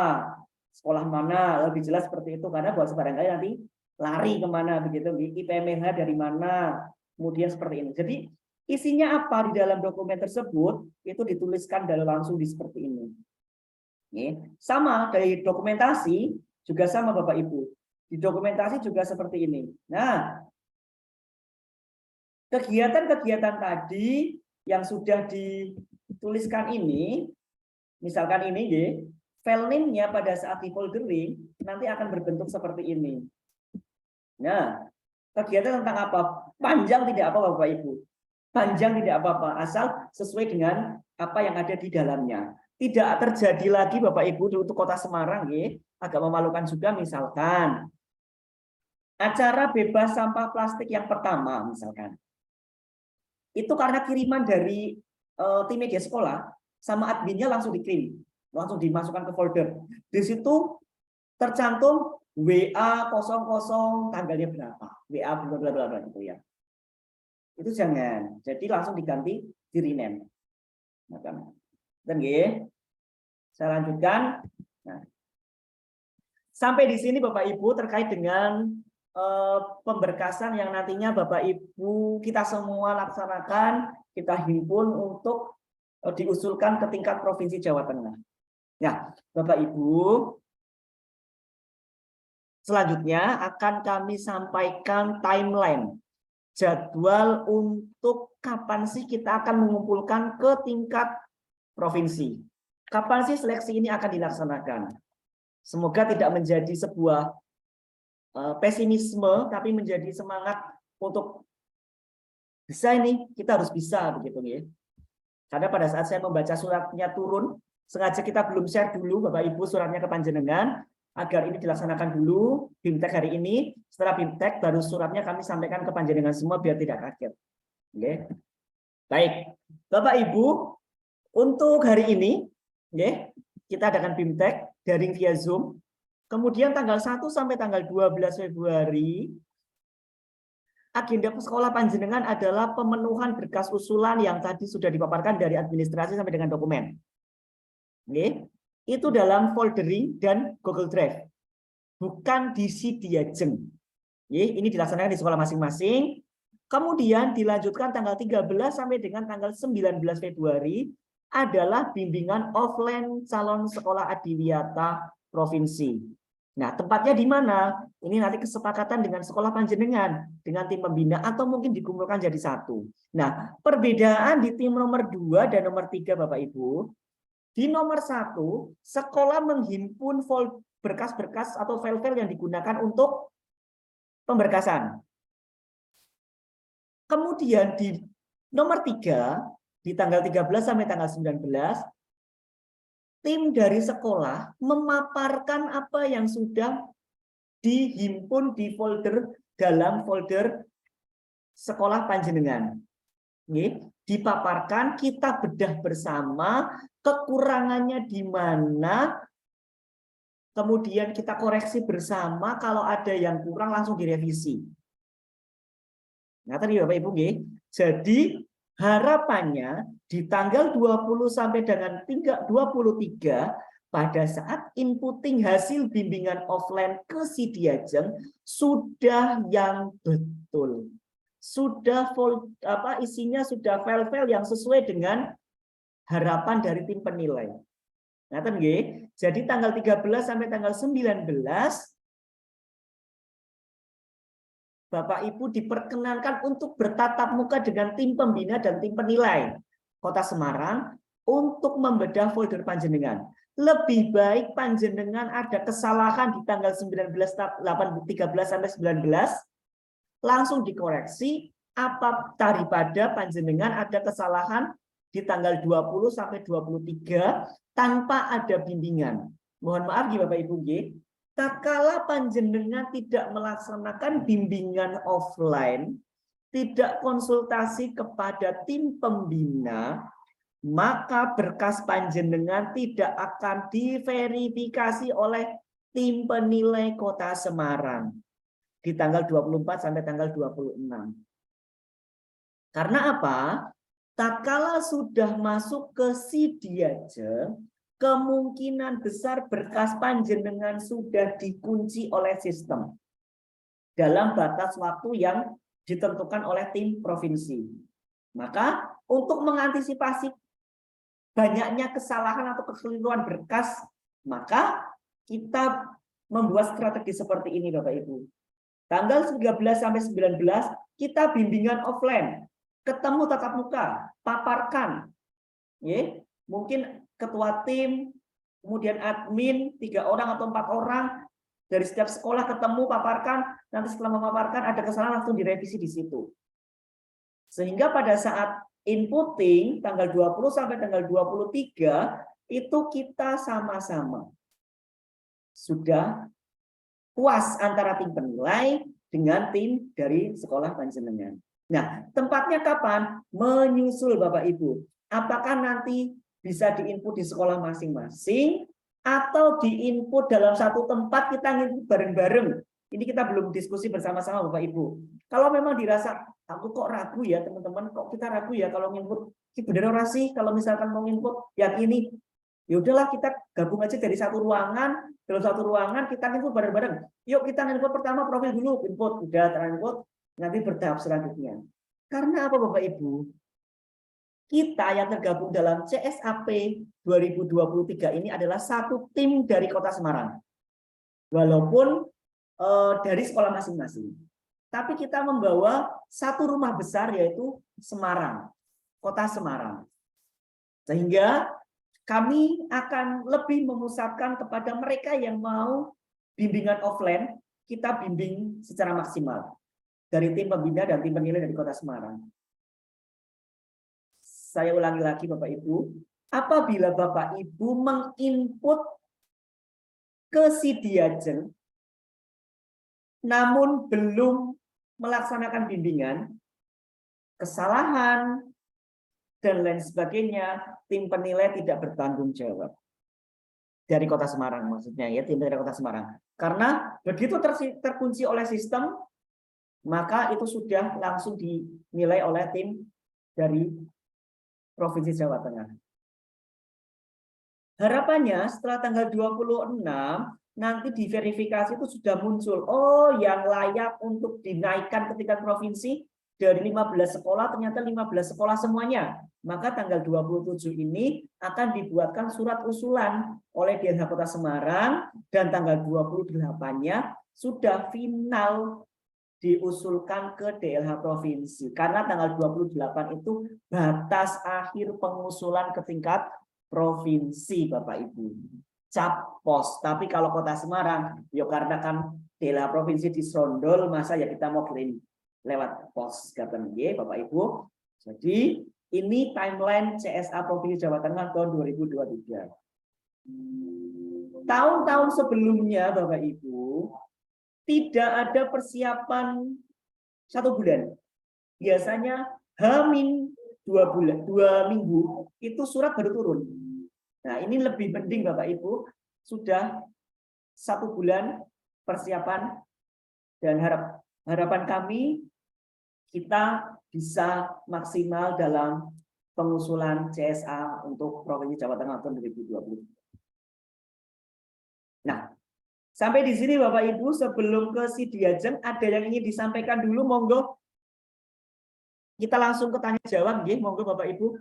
sekolah mana, lebih jelas seperti itu karena buat barangkali nanti lari kemana begitu, IPMH dari mana, kemudian seperti ini. Jadi isinya apa di dalam dokumen tersebut itu dituliskan langsung di seperti ini. Sama dari dokumentasi juga sama Bapak Ibu. Di dokumentasi juga seperti ini. Nah, kegiatan-kegiatan tadi yang sudah dituliskan ini, misalkan ini, file name-nya pada saat di foldering nanti akan berbentuk seperti ini. Nah, kegiatan tentang apa? Panjang tidak apa Bapak Ibu. Panjang tidak apa-apa, asal sesuai dengan apa yang ada di dalamnya. Tidak terjadi lagi Bapak Ibu untuk Kota Semarang, agak memalukan juga misalkan acara bebas sampah plastik yang pertama misalkan. Itu karena kiriman dari tim media sekolah sama adminnya langsung dikirim, langsung dimasukkan ke folder. Di situ tercantum WA 00 tanggalnya berapa, WA bla bla bla gitu ya. Itu jangan. Jadi langsung diganti di rename. Dan saya lanjutkan. Nah, sampai di sini Bapak Ibu terkait dengan pemberkasan yang nantinya Bapak Ibu kita semua laksanakan, kita himpun untuk diusulkan ke tingkat Provinsi Jawa Tengah. Ya, Bapak Ibu, selanjutnya akan kami sampaikan timeline, jadwal untuk kapan sih kita akan mengumpulkan ke tingkat provinsi. Kapan sih seleksi ini akan dilaksanakan? Semoga tidak menjadi sebuah pesimisme, tapi menjadi semangat untuk bisa ini, kita harus bisa begitu ya. Karena pada saat saya membaca suratnya turun, sengaja kita belum share dulu Bapak Ibu suratnya ke panjenengan, agar ini dilaksanakan dulu BIMTEK hari ini. Setelah BIMTEK baru suratnya kami sampaikan ke panjenengan semua biar tidak kaget. Oke. Baik, Bapak Ibu, untuk hari ini kita adakan BIMTEK daring via Zoom. Kemudian tanggal 1 sampai tanggal 12 Februari agenda sekolah panjenengan adalah pemenuhan berkas usulan yang tadi sudah dipaparkan dari administrasi sampai dengan dokumen. Itu dalam foldering dan Google Drive, bukan di Diajeng. Ini dilaksanakan di sekolah masing-masing. Kemudian dilanjutkan tanggal 13 sampai dengan tanggal 19 Februari adalah bimbingan offline calon sekolah adiwiyata provinsi. Nah, tempatnya di mana? Ini nanti kesepakatan dengan sekolah panjenengan, dengan tim pembina, atau mungkin dikumpulkan jadi satu. Nah, perbedaan di tim nomor 2 dan nomor 3 Bapak Ibu, di nomor 1, sekolah menghimpun berkas-berkas atau file-file yang digunakan untuk pemberkasan. Kemudian di nomor 3, di tanggal 13 sampai tanggal 19, tim dari sekolah memaparkan apa yang sudah dihimpun di folder dalam folder sekolah panjenengan. Dipaparkan, kita bedah bersama kekurangannya di mana, kemudian kita koreksi bersama, kalau ada yang kurang langsung direvisi. Nah, tadi Bapak Ibu, jadi harapannya di tanggal 20 sampai dengan 23 pada saat inputting hasil bimbingan offline ke Si Diajeng sudah yang betul. Sudah isinya sudah file-file yang sesuai dengan harapan dari tim penilai. Nah, jadi tanggal 13 sampai tanggal 19 Bapak Ibu diperkenankan untuk bertatap muka dengan tim pembina dan tim penilai Kota Semarang untuk membedah folder panjenengan. Lebih baik panjenengan ada kesalahan di tanggal 13 sampai 19 langsung dikoreksi, apa daripada panjenengan ada kesalahan di tanggal 20 sampai 23 tanpa ada bimbingan. Mohon maaf Bapak Ibu, tatkala panjenengan tidak melaksanakan bimbingan offline, tidak konsultasi kepada tim pembina, maka berkas panjenengan tidak akan diverifikasi oleh tim penilai Kota Semarang di tanggal 24 sampai tanggal 26. Karena apa? Tatkala sudah masuk ke Si Diajeng, kemungkinan besar berkas panjenengan sudah dikunci oleh sistem dalam batas waktu yang ditentukan oleh tim provinsi. Maka untuk mengantisipasi banyaknya kesalahan atau kekeliruan berkas, maka kita membuat strategi seperti ini Bapak Ibu. Tanggal 13 sampai 19 kita bimbingan offline, ketemu tatap muka, paparkan. Mungkin ketua tim, kemudian admin 3 orang atau 4 orang dari setiap sekolah ketemu, paparkan, nanti setelah memaparkan ada kesalahan langsung direvisi di situ. Sehingga pada saat inputting tanggal 20 sampai tanggal 23 itu kita sama-sama sudah puas antara tim penilai dengan tim dari sekolah panjenengan. Nah, tempatnya kapan? Menyusul Bapak Ibu. Apakah nanti bisa diinput di sekolah masing-masing atau diinput dalam satu tempat kita nginput bareng-bareng? Ini kita belum diskusi bersama-sama Bapak Ibu. Kalau memang dirasa aku kok ragu ya teman-teman, kok kita ragu ya kalau nginput, bener ora sih kalau misalkan mau nginput yakini, ya udahlah kita gabung aja dari satu ruangan, dalam satu ruangan kita input bareng-bareng. Yuk kita input pertama profil dulu, input udah terinput, nanti bertahap selanjutnya. Karena apa Bapak Ibu? Kita yang tergabung dalam CSAP 2023 ini adalah satu tim dari Kota Semarang. Walaupun dari sekolah masing-masing. Tapi kita membawa satu rumah besar yaitu Semarang, Kota Semarang. Sehingga kami akan lebih memusatkan kepada mereka yang mau bimbingan offline, kita bimbing secara maksimal dari tim pembina dan tim penilai dari Kota Semarang. Saya ulangi lagi Bapak Ibu, apabila Bapak Ibu menginput ke Si Diajeng namun belum melaksanakan bimbingan, kesalahan dan lain sebagainya, tim penilai tidak bertanggung jawab. Dari Kota Semarang maksudnya ya, tim dari Kota Semarang. Karena begitu terkunci oleh sistem, maka itu sudah langsung dinilai oleh tim dari Provinsi Jawa Tengah. Harapannya setelah tanggal 26 nanti diverifikasi itu sudah muncul, oh yang layak untuk dinaikkan ke tingkat provinsi dari 15 sekolah ternyata 15 sekolah semuanya. Maka tanggal 27 ini akan dibuatkan surat usulan oleh DLH Kota Semarang dan tanggal 28-nya sudah final diusulkan ke DLH provinsi. Karena tanggal 28 itu batas akhir pengusulan ke tingkat provinsi Bapak Ibu. cap pos. Tapi kalau Kota Semarang, ya karena kan daerah provinsi di Srondol, masa ya kita mau kirim lewat pos Gaten nggih, Bapak Ibu. Jadi ini timeline CSA Provinsi Jawa Tengah tahun 2023. Tahun-tahun sebelumnya Bapak Ibu tidak ada persiapan 1 bulan. Biasanya H-2 bulan, 2 minggu itu surat baru turun. Nah, ini lebih penting Bapak Ibu, sudah 1 bulan persiapan, dan harapan kami kita bisa maksimal dalam pengusulan CSA untuk Provinsi Jawa Tengah tahun 2020. Nah, sampai di sini Bapak Ibu, sebelum ke Sidiajeng ada yang ingin disampaikan dulu, monggo. Kita langsung ke tanya jawab, nggih, monggo Bapak Ibu.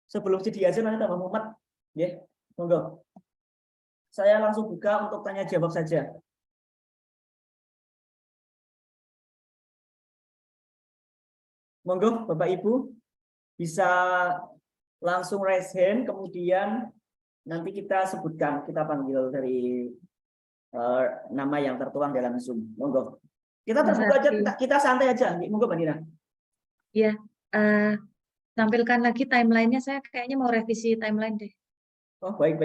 Sebelum Sidiajeng nanti tambah mumet, nggih, monggo. Saya langsung buka untuk tanya jawab saja. Monggo Bapak Ibu bisa langsung raise hand, kemudian nanti kita sebutkan, kita panggil dari nama yang tertuang dalam Zoom. Monggo. Kita terbuka aja, kita santai aja. Monggo Mbak Dina. Iya, tampilkan lagi timelinenya. Saya kayaknya mau revisi timeline deh. Oh, baik.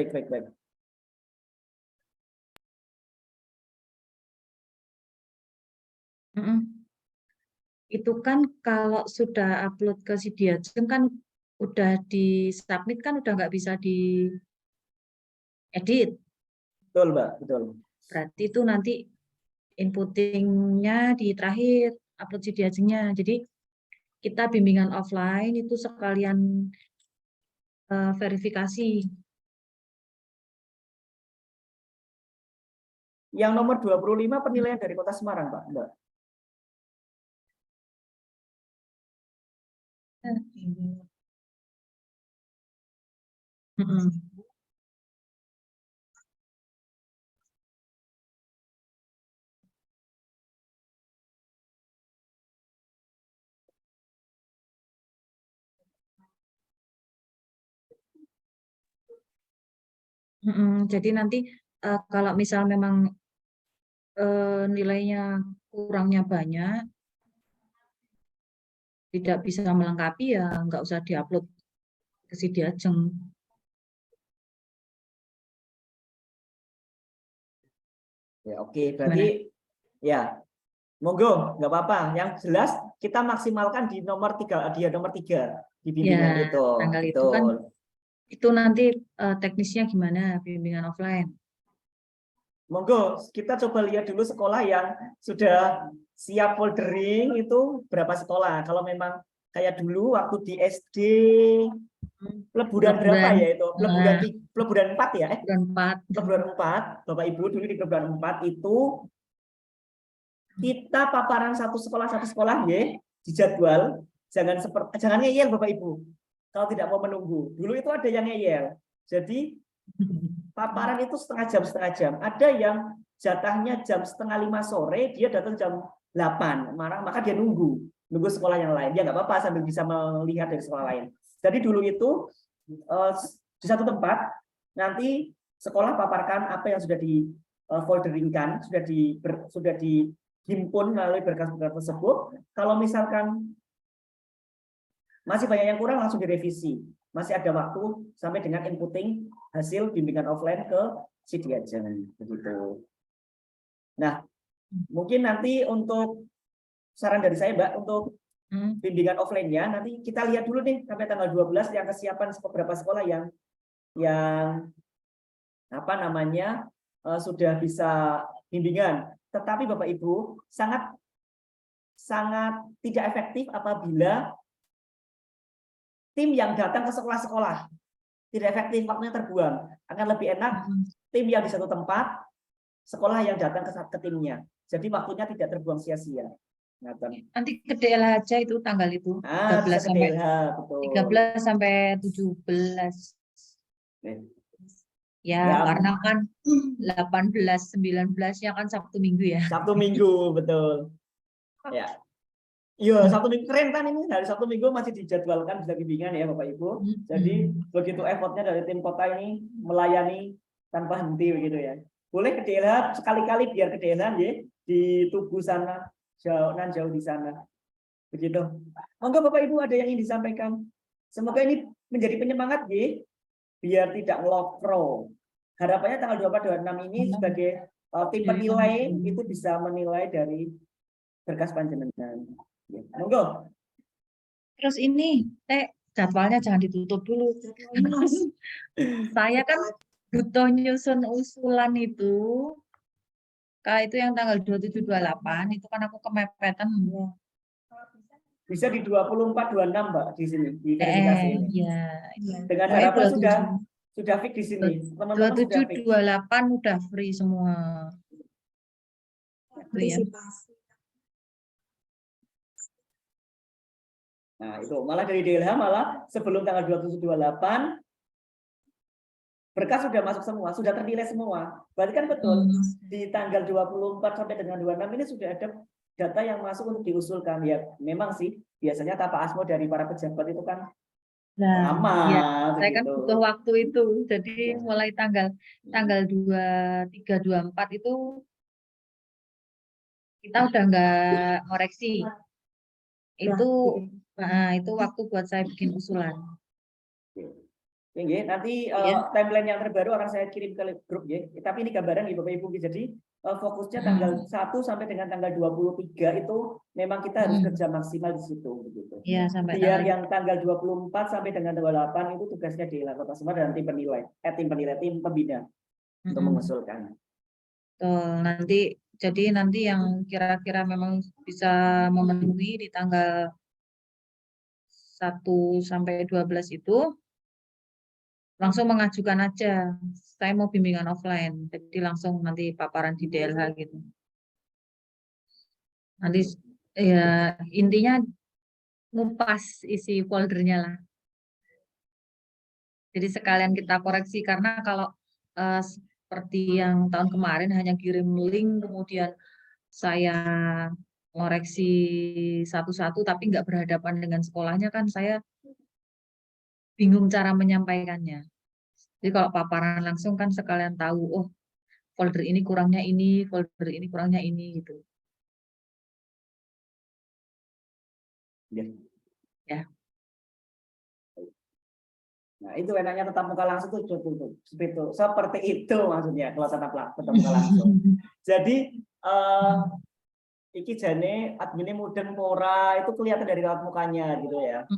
Itu kan kalau sudah upload ke Sidiajeng kan udah di submit, kan udah nggak bisa di edit. Betul, Mbak, betul. Berarti itu nanti inputtingnya di terakhir upload Sidiajengnya. Jadi kita bimbingan offline itu sekalian verifikasi. Yang nomor 25 penilaian dari Kota Semarang, Pak, Mbak. Jadi nanti kalau misal memang nilainya kurangnya banyak, tidak bisa melengkapi, ya nggak usah diupload ke Sidiajeng. Ya, oke, berarti ya monggo, nggak apa-apa. Yang jelas kita maksimalkan di nomor 3, di bimbingan Ya, itu. tanggal itu Betul. kan itu nanti teknisnya gimana bimbingan offline. Monggo, kita coba lihat dulu sekolah yang sudah siap foldering itu berapa sekolah. Kalau memang kayak dulu waktu di SD, peleburan berapa ya itu? Peleburan 4 ya? Peleburan 4, Bapak Ibu dulu di peleburan 4 itu kita paparan satu sekolah ya, dijadwal. Jangan ngeyel Bapak Ibu. Kalau tidak mau menunggu. Dulu itu ada yang ngeyel. Jadi paparan itu setengah jam. Ada yang jatahnya jam 4:30 sore, dia datang jam 8. Maka dia nunggu sekolah yang lain. Ya nggak apa-apa sambil bisa melihat dari sekolah lain. Jadi dulu itu di satu tempat nanti sekolah paparkan apa yang sudah di folderingkan, sudah dihimpun melalui berkas-berkas tersebut. Kalau misalkan masih banyak yang kurang, langsung direvisi. Masih ada waktu sampai dengan inputting hasil bimbingan offline ke Sidiajeng, begitu. Nah, mungkin nanti untuk saran dari saya, Mbak, untuk bimbingan offline-nya, nanti kita lihat dulu nih sampai tanggal 12 yang kesiapan beberapa sekolah yang apa namanya sudah bisa bimbingan. Tetapi Bapak Ibu sangat tidak efektif apabila tim yang datang ke sekolah-sekolah tidak efektif, waktunya terbuang. Akan lebih enak tim yang di satu tempat, sekolah yang datang ke timnya. Jadi waktunya tidak terbuang sia-sia. Nanti ke DLH aja itu tanggal itu 13 sampai 17. Ya, karena kan 18-19-nya kan Sabtu Minggu ya. Sabtu Minggu, betul. Ya. Iya, Sabtu Minggu keren kan ini. Hari Sabtu Minggu masih dijadwalkan bisa bimbingan ya Bapak Ibu. Jadi begitu effortnya dari tim kota ini melayani tanpa henti begitu ya. Boleh ke DLH sekali-kali biar ke DLH ya di Tugu sana, jauh di sana. Begitu. Monggo Bapak Ibu ada yang ingin disampaikan. Semoga ini menjadi penyemangat ya, biar tidak ngelokro. Harapannya tanggal 24-26 ini sebagai tim penilai itu bisa menilai dari berkas panjenengan. Ya. Monggo. Terus ini, jadwalnya jangan ditutup dulu. Saya kan butuh nyusun usulan itu. Kalau itu yang tanggal 27-28, itu kan aku kemepetan. Bisa di 24-26 Mbak di sini di verifikasi ini. Iya. Dengan Pokoknya harapan sudah fix di sini. Teman-teman sudah fix. 27-28 udah free semua. Itu ya. Nah, itu malah dari DLH malah sebelum tanggal 27-28 berkas sudah masuk semua, sudah ternilai semua. Berarti kan betul di tanggal 24 sampai dengan 26 ini sudah ada data yang masuk untuk diusulkan. Ya, memang sih biasanya tapa asmo dari para pejabat itu kan lama. Ya, saya kan begitu. butuh waktu itu. Jadi mulai tanggal 23, 24 itu kita udah nggak ngoreksi. Itu waktu buat saya bikin usulan. Oke, nanti timeline yang terbaru akan saya kirim ke grup ya. Tapi ini gambaran ya Bapak Ibu. Jadi fokusnya tanggal 1 sampai dengan tanggal 23 itu memang kita harus kerja maksimal di situ begitu. Iya, sampai biar yang tanggal 24 sampai dengan 28 itu tugasnya di Kota Sumbar dan tim penilai, tim pembina untuk mengusulkan. Nanti yang kira-kira memang bisa memenuhi di tanggal 1 sampai 12 itu langsung mengajukan aja. Saya mau bimbingan offline, jadi langsung nanti paparan di DLH gitu. Nanti ya intinya ngupas isi foldernya lah. Jadi sekalian kita koreksi karena kalau seperti yang tahun kemarin hanya kirim link kemudian saya koreksi satu-satu tapi nggak berhadapan dengan sekolahnya kan saya bingung cara menyampaikannya. Jadi kalau paparan langsung kan sekalian tahu, oh folder ini kurangnya ini, folder ini kurangnya ini gitu. Ya. Nah itu enaknya tetap muka langsung tuh seperti itu maksudnya kalau tetap muka langsung. Jadi iki jane adminnya mudeng ora itu kelihatan dari raut mukanya gitu ya.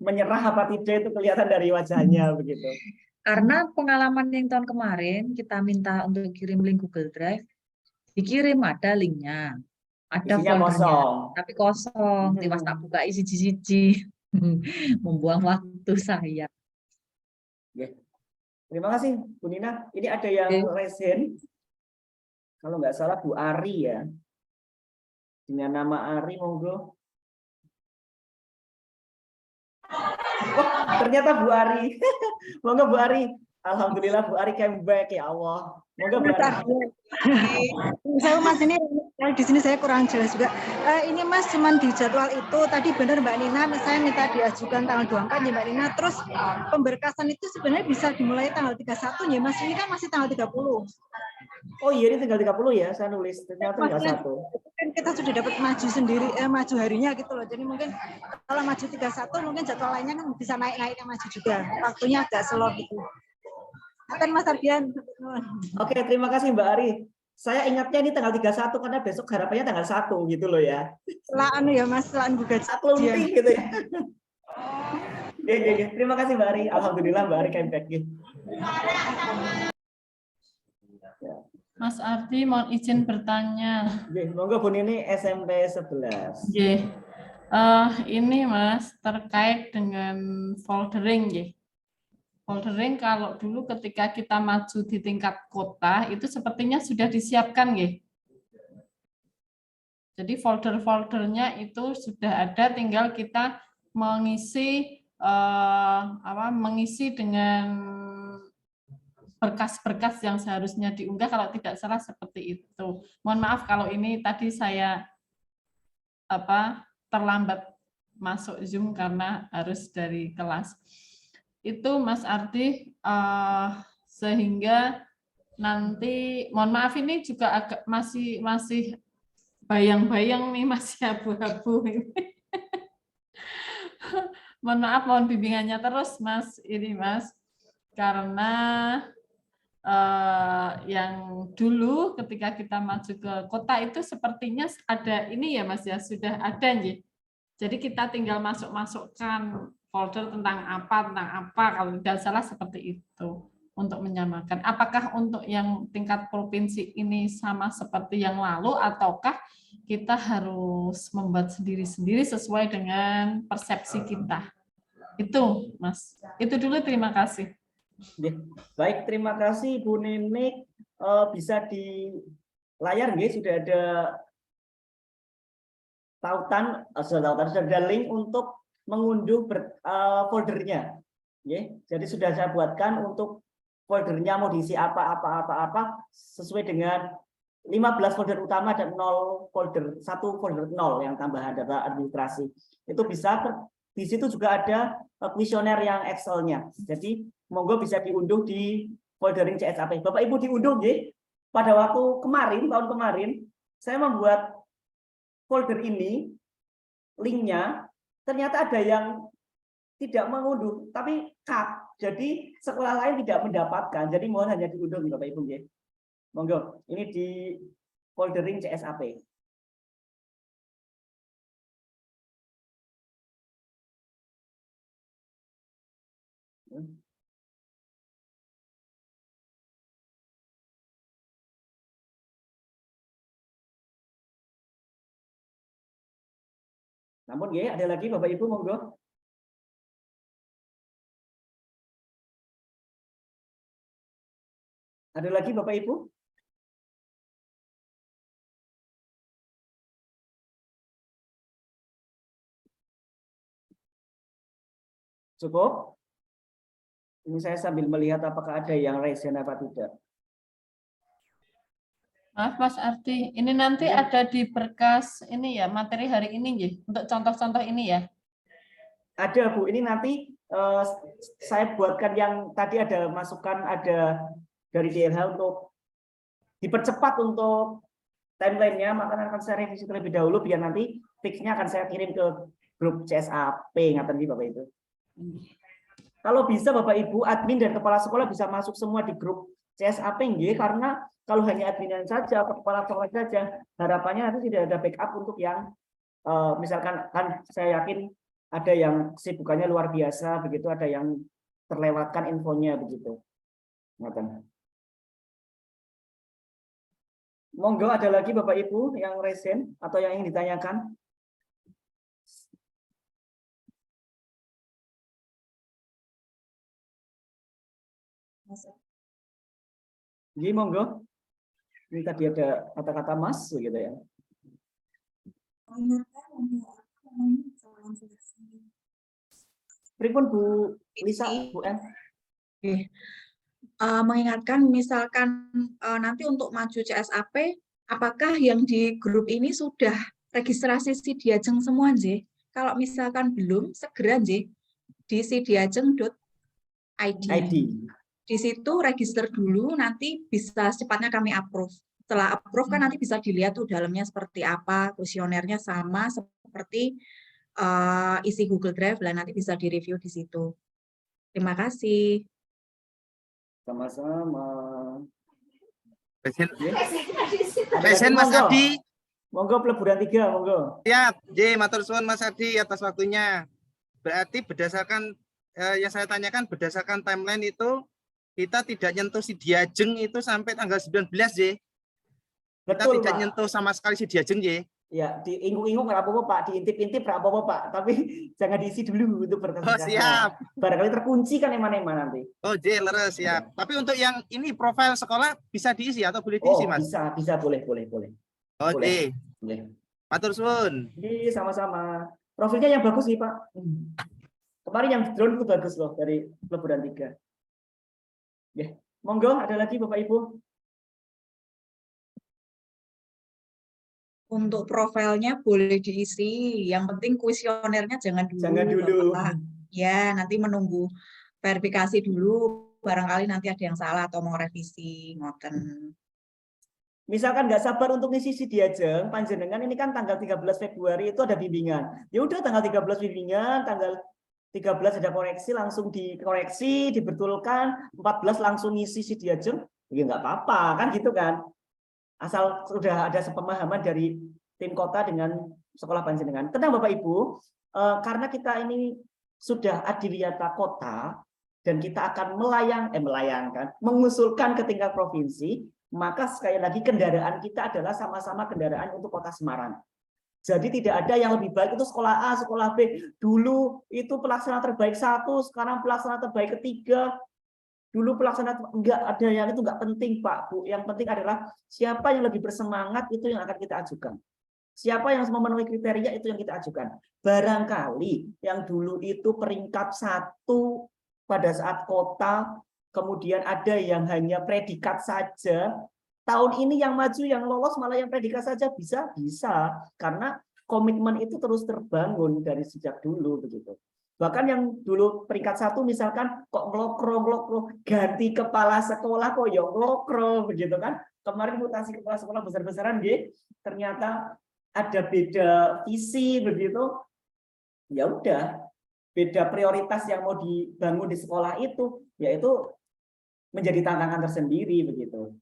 Menyerah apa tidak itu kelihatan dari wajahnya begitu. Karena pengalaman yang tahun kemarin kita minta untuk kirim link Google Drive, dikirim ada linknya, ada isinya foldernya, kosong. tapi kosong. Tiwas tak buka isi membuang waktu saya. Terima kasih Bu Nina. Ini ada yang raise hand. Kalau nggak salah Bu Ari ya. Dengan nama Ari monggo. Oh, ternyata Bu Ari. Monggo Bu Ari. Alhamdulillah Bu Ari came back ya Allah. Monggo Bu Ari. Saya Mas ini di sini saya kurang jelas juga. Ini Mas cuman di jadwal itu tadi benar Mbak Nina, saya minta diajukan tanggal 24 ya Mbak Nina. Terus pemberkasan itu sebenarnya bisa dimulai tanggal 31 ya Mas. Ini kan masih tanggal 30. Oh iya ini tinggal 30 ya, saya nulis ternyata tinggal 1. Kan kita sudah dapat maju sendiri, maju harinya gitu loh. Jadi mungkin kalau maju 31 mungkin jadwal lainnya kan bisa naik-naik yang maju juga. Waktunya agak slow gitu. Kan Mas Ardian. Oke, terima kasih Mbak Ari. Saya ingatnya ini tanggal 31 karena besok harapannya tanggal 1 gitu loh ya. Setelah ya Mas, setelah buka closing gitu ya. Oke. Terima kasih Mbak Ari. Alhamdulillah Mbak Ari came back. Mas Ardi mau izin bertanya. Monggo Bu Nini SMP 11. Ini Mas terkait dengan foldering. Foldering kalau dulu ketika kita maju di tingkat kota itu sepertinya sudah disiapkan Jadi folder-foldernya itu sudah ada, tinggal kita mengisi mengisi dengan berkas-berkas yang seharusnya diunggah, kalau tidak salah seperti itu. Mohon maaf kalau ini tadi saya terlambat masuk Zoom karena harus dari kelas. Itu Mas Ardi, sehingga nanti mohon maaf ini juga agak masih bayang-bayang nih, masih abu-abu ini. Mohon maaf, mohon bimbingannya terus Mas ini Mas, karena yang dulu ketika kita maju ke kota itu sepertinya ada ini ya Mas ya, sudah ada nih. Jadi kita tinggal masukkan folder tentang apa kalau tidak salah seperti itu untuk menyamakan. Apakah untuk yang tingkat provinsi ini sama seperti yang lalu ataukah kita harus membuat sendiri-sendiri sesuai dengan persepsi kita? Itu Mas. Itu dulu, terima kasih. Baik, terima kasih Bu Nenek. Bisa di layar nggih, sudah ada sudah ada link untuk mengunduh foldernya. Jadi sudah saya buatkan untuk foldernya mau diisi apa sesuai dengan 15 folder utama dan 1 folder 0 yang tambahan data administrasi. Itu bisa di situ juga ada kuesioner yang Excel-nya. Jadi monggo bisa diunduh di foldering CSAP. Bapak Ibu diunduh nggih. Pada waktu tahun kemarin saya membuat folder ini, linknya ternyata ada yang tidak mengunduh, tapi cut. Jadi sekolah lain tidak mendapatkan. Jadi mohon hanya diunduh Bapak Ibu nggih. Monggo, ini di foldering CSAP. Namun ya, ada lagi Bapak Ibu, monggo. Ada lagi Bapak Ibu? Cukup? Ini saya sambil melihat apakah ada yang raise hand apa tidak. Maaf Mas Ardi, ini nanti ada di berkas ini ya, materi hari ini ya, untuk contoh-contoh ini ya. Ada Bu, ini nanti saya buatkan yang tadi ada masukan, ada dari DLH untuk dipercepat untuk timelinenya, maka akan saya revisi terlebih dahulu biar nanti fixnya akan saya kirim ke grup CSAP, ngaten nih Bapak Ibu. Kalau bisa Bapak Ibu, admin dan kepala sekolah bisa masuk semua di grup CSAP nggih, karena kalau hanya admin saja, kepala sekolah saja, harapannya nanti tidak ada backup untuk yang misalkan kan saya yakin ada yang kesibukannya luar biasa begitu, ada yang terlewatkan infonya begitu. Ngaten. Monggo, ada lagi Bapak Ibu yang resen atau yang ingin ditanyakan? Jadi monggo. Ini tadi ada kata-kata Mas begitu ya. Pripun Bu Lisa, Bu N? Mengingatkan misalkan nanti untuk maju CSAP, apakah yang di grup ini sudah registrasi Sidiajeng semua J? Kalau misalkan belum, segera J di sidiajeng.id. Di situ register dulu, nanti bisa secepatnya kami approve. Setelah approve kan nanti bisa dilihat tuh dalamnya seperti apa, kuesionernya sama seperti isi Google Drive, dan nanti bisa direview di situ. Terima kasih. Sama-sama. Present Mas Adi. Monggo peleburan 3, monggo. Siap, J, matur suwun Mas Adi atas waktunya. Berarti berdasarkan yang saya tanyakan, berdasarkan timeline itu kita tidak nyentuh Sidiajeng itu sampai tanggal 19 J. Kita Betul, tidak Pak. nyentuh sama sekali Sidiajeng J. Ya, diingung-ingung nggak apa-apa Pak, diintip-intip nggak apa-apa Pak, tapi jangan diisi dulu untuk berkas. Oh siap. Barangkali terkunci kan eman-eman nanti. Oh J, leres siap. Tapi untuk yang ini profil sekolah bisa diisi atau boleh Oh diisi Mas? bisa boleh. Oh Boleh. J, Boleh. matur suwun. Jadi sama-sama. Profilnya yang bagus nih Pak. Kemarin yang drone itu bagus loh dari peleburan 3. Ya, monggo ada lagi Bapak Ibu. Untuk profilnya boleh diisi, yang penting kuesionernya jangan dulu. Jangan dulu. Bapak. Ya, nanti menunggu verifikasi dulu, barangkali nanti ada yang salah atau mau revisi ngoten. Misalkan nggak sabar untuk ngisi si Diajeng, panjenengan ini kan tanggal 13 Februari itu ada bimbingan. Ya udah tanggal 13 bimbingan, tanggal 13 ada koreksi, langsung dikoreksi, dibetulkan, 14 langsung ngisi si Diajeng, ya nggak apa-apa, kan gitu kan. Asal sudah ada sepemahaman dari tim kota dengan sekolah panjenengan. Tenang Bapak Ibu, karena kita ini sudah adiwiyata kota, dan kita akan mengusulkan ke tingkat provinsi, maka sekali lagi kendaraan kita adalah sama-sama kendaraan untuk Kota Semarang. Jadi tidak ada yang lebih baik itu sekolah A, sekolah B. Dulu itu pelaksana terbaik 1, sekarang pelaksana terbaik 3. Dulu pelaksana enggak ada yang itu enggak penting Pak Bu. Yang penting adalah siapa yang lebih bersemangat itu yang akan kita ajukan. Siapa yang memenuhi kriteria itu yang kita ajukan. Barangkali yang dulu itu peringkat 1 pada saat kota, kemudian ada yang hanya predikat saja. Tahun ini yang maju, yang lolos malah yang predikat saja bisa. Karena komitmen itu terus terbangun dari sejak dulu begitu. Bahkan yang dulu peringkat 1 misalkan kok ngelokro, ganti kepala sekolah kok ya ngelokro begitu kan. Kemarin mutasi kepala sekolah besar-besaran ternyata ada beda visi begitu. Ya udah, beda prioritas yang mau dibangun di sekolah itu, yaitu menjadi tantangan tersendiri begitu.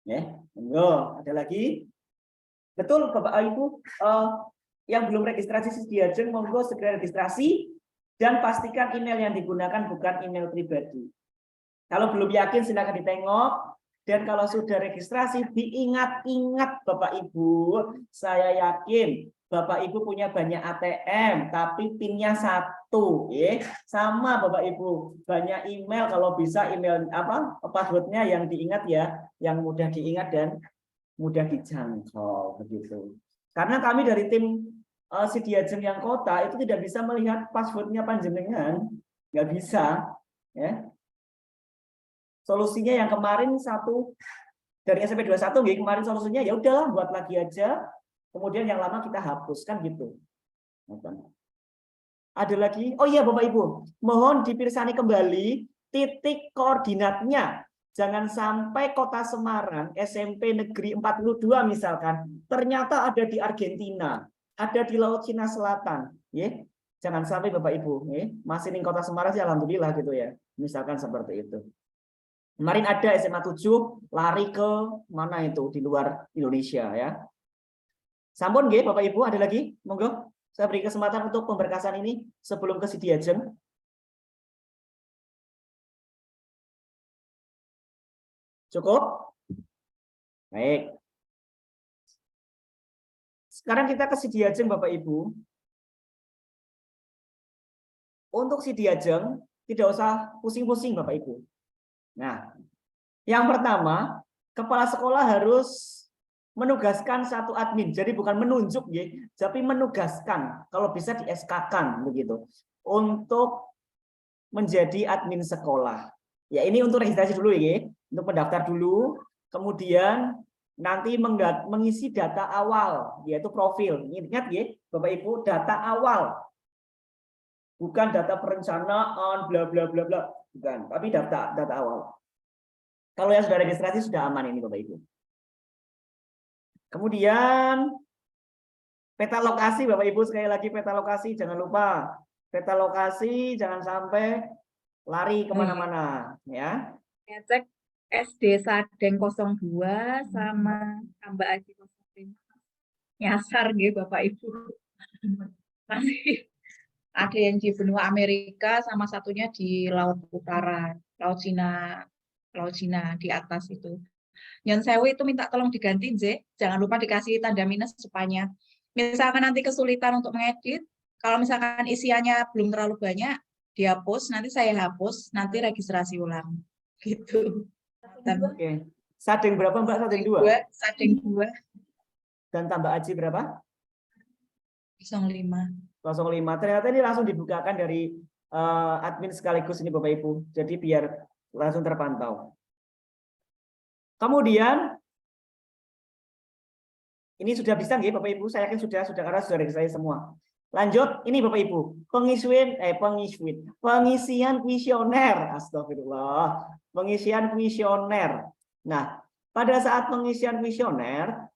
Ya, ada lagi. Betul Bapak Ibu, yang belum registrasi si Diajeng monggo segera registrasi dan pastikan email yang digunakan bukan email pribadi. Kalau belum yakin silakan ditengok, dan kalau sudah registrasi diingat-ingat Bapak Ibu, saya yakin Bapak Ibu punya banyak ATM, tapi PIN-nya 1, ya. Sama Bapak Ibu, banyak email, kalau bisa email password-nya yang diingat ya, yang mudah diingat dan mudah dijangkau begitu. Karena kami dari tim si Diajeng yang kota itu tidak bisa melihat password-nya panjenengan, nggak bisa, ya. Solusinya yang kemarin dari SMP 21 kemarin solusinya ya udahlah buat lagi aja. Kemudian yang lama kita hapus, kan gitu. Ada lagi? Oh iya Bapak Ibu, mohon dipirsani kembali titik koordinatnya. Jangan sampai Kota Semarang, SMP Negeri 42 misalkan, ternyata ada di Argentina, ada di Laut Cina Selatan. Ya. Jangan sampai Bapak Ibu, masih di Kota Semarang sih alhamdulillah gitu ya. Misalkan seperti itu. Kemarin ada SMA 7 lari ke mana itu di luar Indonesia ya. Sampun nggih Bapak Ibu, ada lagi? Monggo saya beri kesempatan untuk pemberkasan ini sebelum ke si Diajeng. Cukup? Baik. Sekarang kita ke si Diajeng Bapak Ibu. Untuk si Diajeng tidak usah pusing-pusing Bapak Ibu. Nah, yang pertama, kepala sekolah harus menugaskan satu admin, jadi bukan menunjuk ya, tapi menugaskan, kalau bisa di SK-kan begitu, untuk menjadi admin sekolah. Ya ini untuk registrasi dulu ya, untuk mendaftar dulu, kemudian nanti mengisi data awal, yaitu profil. Ingat ya, Bapak Ibu, data awal, bukan data perencanaan, bla bla bla bla, bukan, tapi data awal. Kalau yang sudah registrasi sudah aman ini Bapak Ibu. Kemudian peta lokasi Bapak Ibu, sekali lagi peta lokasi jangan lupa. Peta lokasi jangan sampai lari kemana-mana ya. Cek SD Sadeng 02 sama Tambak Aji 05. Nyasar gitu Bapak Ibu. Masih ada yang di benua Amerika sama satunya di Laut Utara, Laut Cina di atas itu. Yang sewu itu minta tolong diganti, jangan lupa dikasih tanda minus supaya misalkan nanti kesulitan untuk mengedit, kalau misalkan isiannya belum terlalu banyak, dihapus, nanti saya hapus, nanti registrasi ulang. Gitu. Oke. Sadeng berapa Mbak? Sadeng 2? Sadeng 2. Dan Tambak Aji berapa? 05. 05. Ternyata ini langsung dibukakan dari admin sekaligus ini Bapak Ibu. Jadi biar langsung terpantau. Kemudian ini sudah bisa nggih Bapak Ibu, saya yakin sudah karena sudah registrasi semua. Lanjut, ini Bapak Ibu, pengisian kuesioner. Astagfirullah. Pengisian kuesioner. Nah, pada saat pengisian kuesioner,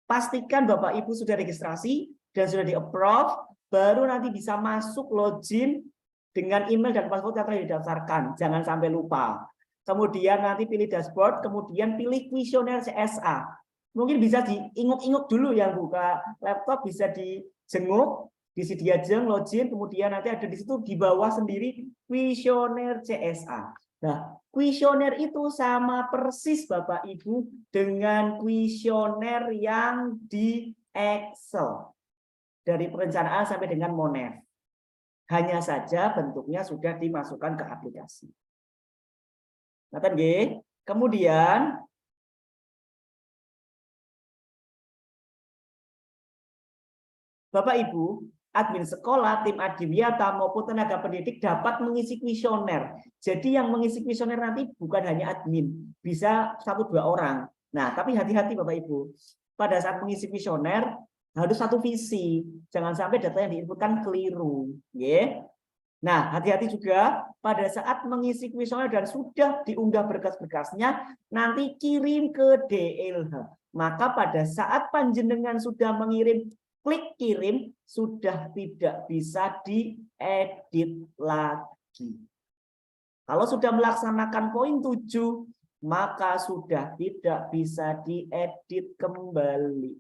pastikan Bapak Ibu sudah registrasi dan sudah di-approve, baru nanti bisa masuk login dengan email dan password yang telah didaftarkan. Jangan sampai lupa. Kemudian nanti pilih dashboard, kemudian pilih kuesioner CSA. Mungkin bisa diingut-ingut dulu yang buka laptop, bisa dijenguk, diisi diajeng, login, kemudian nanti ada di situ di bawah sendiri kuesioner CSA. Nah, kuesioner itu sama persis Bapak Ibu dengan kuesioner yang di Excel. Dari perencanaan sampai dengan Monef. Hanya saja bentuknya sudah dimasukkan ke aplikasi. Nah, kemudian Bapak Ibu, admin sekolah, tim adiwiyata maupun tenaga pendidik dapat mengisi kuesioner. Jadi yang mengisi kuesioner nanti bukan hanya admin, bisa 1-2 orang. Nah, tapi hati-hati Bapak Ibu. Pada saat mengisi kuesioner harus satu visi. Jangan sampai data yang diinputkan keliru, ya. Nah, hati-hati juga pada saat mengisi kuesioner dan sudah diunggah berkas-berkasnya, nanti kirim ke DLH. Maka pada saat panjenengan sudah mengirim, klik kirim, sudah tidak bisa diedit lagi. Kalau sudah melaksanakan poin 7, maka sudah tidak bisa diedit kembali.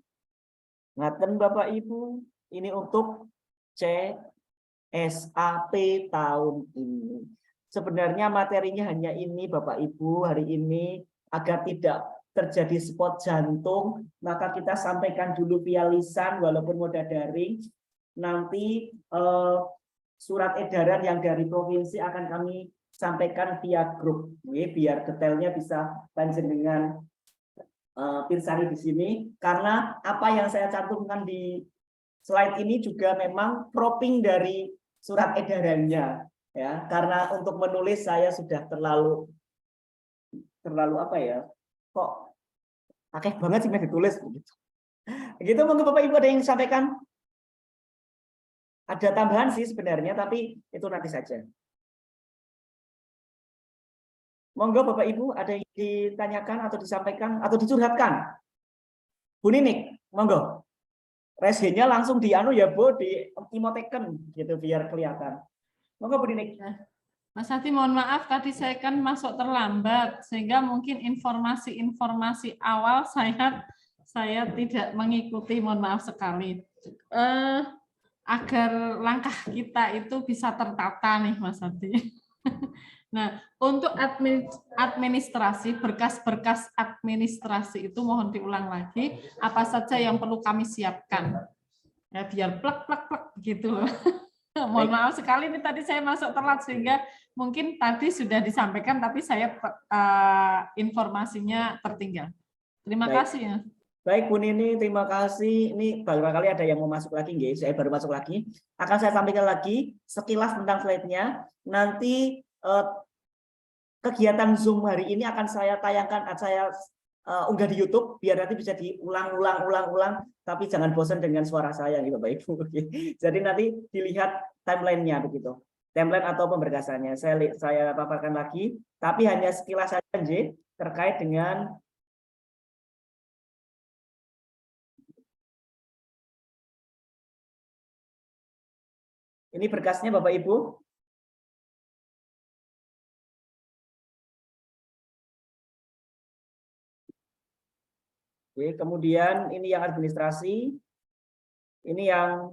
Ngaten Bapak Ibu, ini untuk SAP tahun ini. Sebenarnya materinya hanya ini Bapak Ibu hari ini, agar tidak terjadi spot jantung, maka kita sampaikan dulu via lisan walaupun moda daring. Nanti surat edaran yang dari provinsi akan kami sampaikan via grup, biar detailnya bisa panjenengan pirsani di sini. Karena apa yang saya cantumkan di slide ini juga memang cropping dari surat edarannya, ya. Karena untuk menulis saya sudah terlalu apa ya? Kok akeh banget sih yang ditulis begitu. Begitu, monggo Bapak Ibu ada yang disampaikan? Ada tambahan sih sebenarnya, tapi itu nanti saja. Monggo Bapak Ibu ada yang ditanyakan atau disampaikan atau dicurhatkan. Bu Ninik, monggo. Resenya langsung di ya Bu, di imoteken gitu biar kelihatan. Monggo Bu Ninik. Mas Hadi, mohon maaf tadi saya kan masuk terlambat sehingga mungkin informasi-informasi awal saya tidak mengikuti, mohon maaf sekali. Agar langkah kita itu bisa tertata nih Mas Hadi. Nah, untuk administrasi, berkas-berkas administrasi itu mohon diulang lagi apa saja yang perlu kami siapkan. Ya biar plek gitu loh. Mohon maaf sekali ini tadi saya masuk telat sehingga mungkin tadi sudah disampaikan tapi saya informasinya tertinggal. Terima kasih ya. Baik Bu Nini, terima kasih. Ini barangkali ada yang mau masuk lagi, nggih. Saya baru masuk lagi. Akan saya sampaikan lagi sekilas tentang slide-nya. Nanti kegiatan Zoom hari ini akan saya tayangkan, saya unggah di YouTube biar nanti bisa diulang, tapi jangan bosan dengan suara saya nih Bapak Ibu. Jadi nanti dilihat timeline-nya begitu. Timeline atau pemberkasannya saya paparkan lagi, tapi hanya sekilas saja nggih terkait dengan ini berkasnya Bapak Ibu. Oke, kemudian ini yang administrasi, ini yang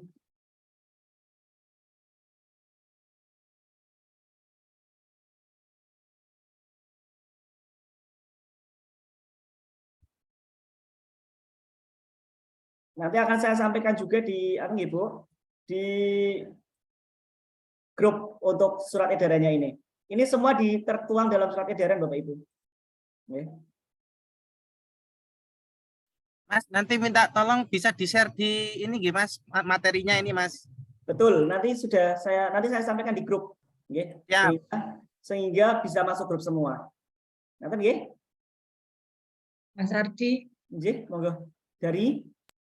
nanti akan saya sampaikan juga di Ibu di grup untuk surat edarannya ini. Ini semua tertuang dalam surat edaran Bapak Ibu. Oke. Mas, nanti minta tolong bisa di-share di ini nggih Mas, materinya ini Mas. Betul, nanti saya sampaikan di grup, nggih. Ya. Sehingga bisa masuk grup semua. Nanti nggih. Mas Ardi, Nggih, monggo. Dari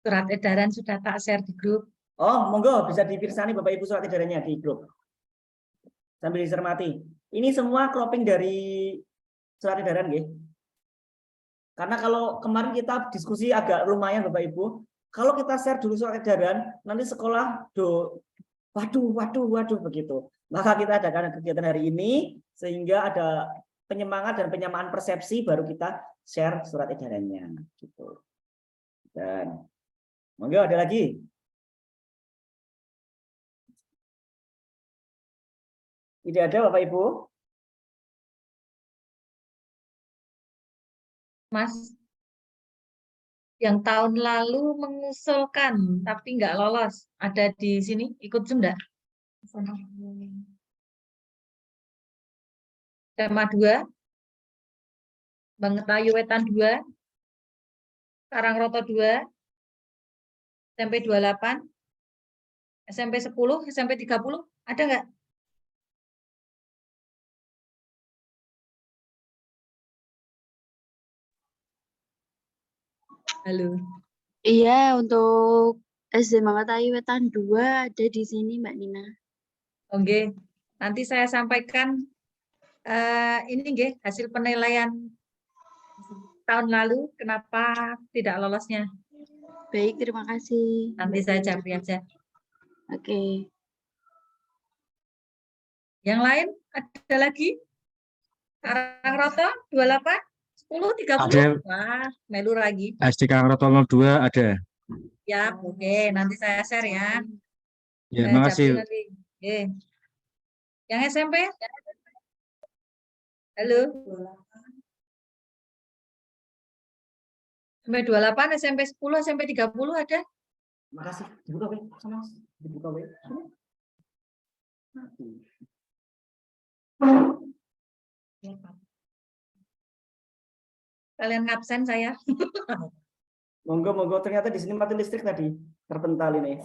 surat edaran sudah tak share di grup. Oh, monggo bisa dipirsani Bapak Ibu surat edarannya di grup. Sambil dicermati. Ini semua cropping dari surat edaran nggih. Karena kalau kemarin kita diskusi agak lumayan Bapak Ibu, kalau kita share dulu surat edaran, nanti sekolah waduh begitu. Maka kita adakan kegiatan hari ini sehingga ada penyemangat dan penyamaan persepsi baru kita share surat edarannya gitu. Dan monggo ada lagi. Tidak ada Bapak Ibu? Mas, yang tahun lalu mengusulkan tapi nggak lolos, ada di sini ikut Zoom nggak? SMA 2, Bangetayu Wetan 2, Karangroto 2, SMP 28, SMP 10, SMP 30, ada nggak? Halo. Iya, untuk SD Mangatayu Wetan 2 ada di sini Mbak Nina. Oke, nanti saya sampaikan ini nggih hasil penilaian tahun lalu kenapa tidak lolosnya. Baik, terima kasih. Nanti saya japri aja. Oke. Yang lain ada lagi? Karangroto 28, 10, 30. Ada. Wah, melu lagi. SD Karangroto 02 ada. Ya, oke, nanti saya share ya. Ya, Saya makasih. japri nanti. Oke. Yang SMP? Halo. SMP 28, SMP 10, SMP 30 ada? Makasih. Dibuka weh, sama dibuka weh. Kalian absen saya. Monggo, ternyata di sini mati listrik tadi terpental ini.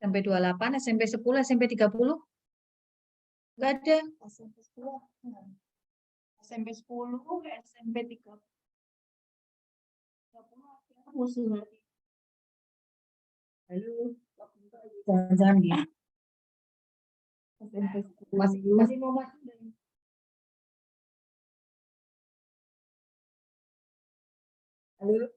SMP 28, SMP 10, SMP 30. Enggak ada. SMP 10, SMP 30. Halo. Jangan-jangan dia. Masih mau masuk. Halo.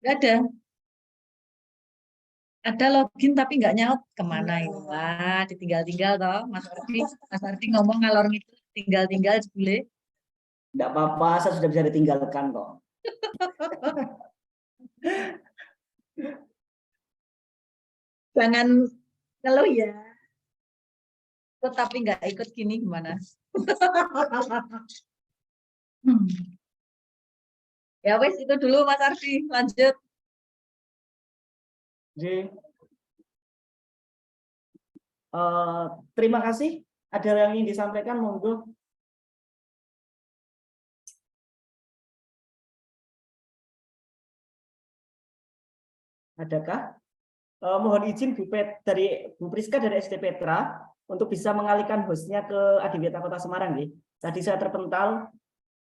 Nggak ada. Ada login tapi nggak nyaut kemana itu? Wah, ditinggal-tinggal toh, Mas Ardi. Mas Ardi ngomong ngalor itu tinggal-tinggal boleh. Enggak apa-apa, saya sudah bisa ditinggalkan kok. Jangan ngeluh ya. Ikut tapi nggak ikut gini gimana? Ya wes itu dulu Mas Ardi, lanjut. Terima kasih. Ada yang ingin disampaikan, monggo. Adakah? Mohon izin dari Bu Priska dari SD Petra untuk bisa mengalihkan hostnya ke Adiwiyata Kota Semarang. Nih. Tadi saya terpental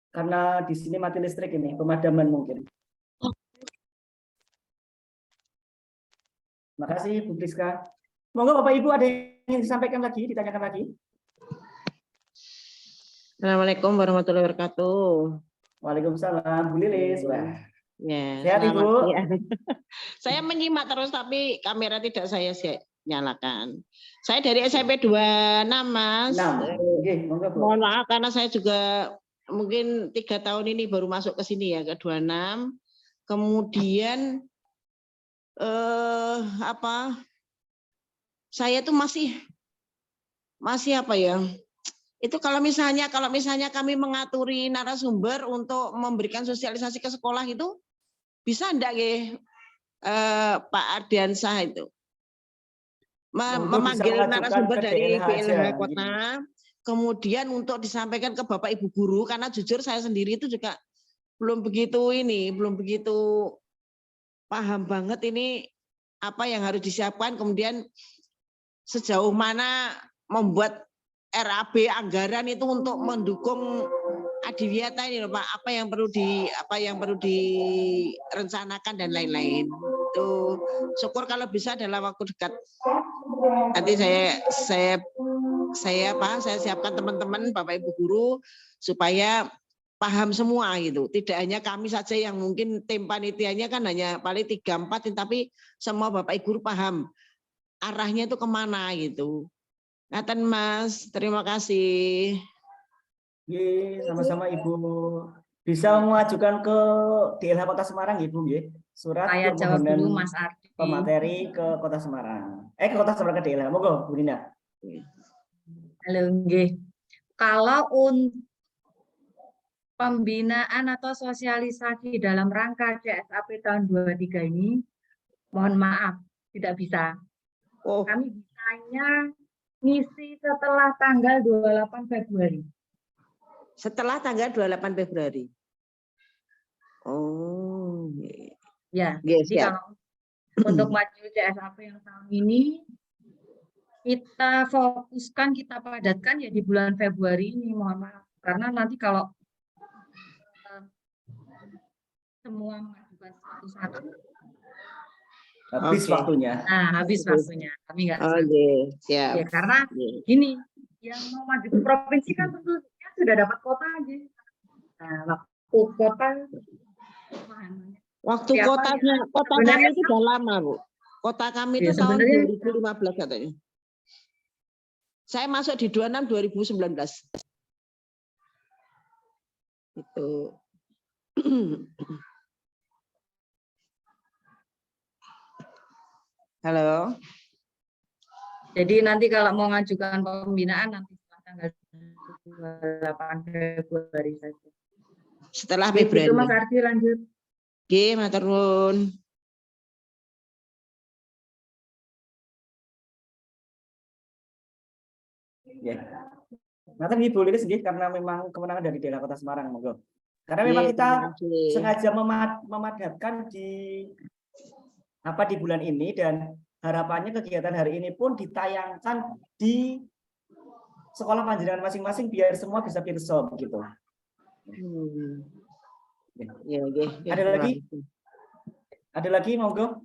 karena di sini mati listrik ini, pemadaman mungkin. Terima kasih Bu Priska. Monggo Bapak Ibu ada yang ingin disampaikan lagi, ditanyakan lagi. Assalamualaikum warahmatullahi wabarakatuh. Waalaikumsalam, Bu Lilis. Ya, Sehat Ibu. Saya menyimak terus tapi kamera tidak saya nyalakan. Saya dari SMP 26 Mas. Mohon maaf karena saya juga mungkin 3 tahun ini baru masuk ke sini ya ke 26. Kemudian saya tuh masih apa ya? Itu kalau misalnya kami mengaturi narasumber untuk memberikan sosialisasi ke sekolah itu bisa enggak ya Pak Ardiansah itu? Monggo bisa memanggil mengajukan narasumber ke dari DLH aja, BLH gini. Kota, kemudian untuk disampaikan ke Bapak Ibu guru, karena jujur saya sendiri itu juga belum begitu paham banget ini apa yang harus disiapkan, kemudian sejauh mana membuat RAB anggaran itu untuk mendukung Adiwiyata ini loh Pak, apa yang perlu direncanakan dan lain-lain. Itu syukur kalau bisa dalam waktu dekat. Nanti saya siapkan teman-teman Bapak Ibu guru supaya paham semua gitu. Tidak hanya kami saja yang mungkin tim panitianya kan hanya paling 3-4, tapi semua Bapak Ibu guru paham arahnya itu kemana gitu. Ngaten Mas, terima kasih. Sama-sama Ibu. Bisa mengajukan ke DLH Kota Semarang Ibu ya. Surat Saya jawab permohonan dulu Mas Ardi. pemateri ke Kota Semarang. Ke Kota Semarang ke DLH. Monggo Bu Nina. Halo, nggih. Kalau untuk pembinaan atau sosialisasi dalam rangka CSAP tahun 23 ini, mohon maaf, tidak bisa. Kami bisanya ngisi setelah tanggal 28 Februari. Setelah tanggal 28 Februari. Oh. Ya, Yes, jadi kalau untuk maju CSAP yang tahun ini, kita fokuskan, kita padatkan ya di bulan Februari ini, mohon maaf. Karena nanti kalau semua mengajukan satu-satu, habis waktunya. Nah, habis waktunya. Kami nggak bisa. Siap. Ya, karena gini, yang mau maju ke provinsi kan tentunya sudah dapat kota aja. Nah, waktu kota, waktu kota kami itu sudah lama Bu. Kota kami itu tahun 2015 katanya. Saya masuk di 26 2019. Itu. Halo. Jadi nanti kalau mau ngajukan pembinaan nanti setelah tanggal 28 Februari saja. Setelah Februari. Itu Februari. Mas Ardi lanjut. Oke, matur nuwun. Ya. Nanti Ibu Lilis sendiri karena memang kemenangan dari daerah Kota Semarang, monggo. Karena memang kita sengaja memadatkan di bulan ini dan harapannya kegiatan hari ini pun ditayangkan di sekolah panjenengan masing-masing biar semua bisa pirsa begitu. Ya, Ada lagi monggo.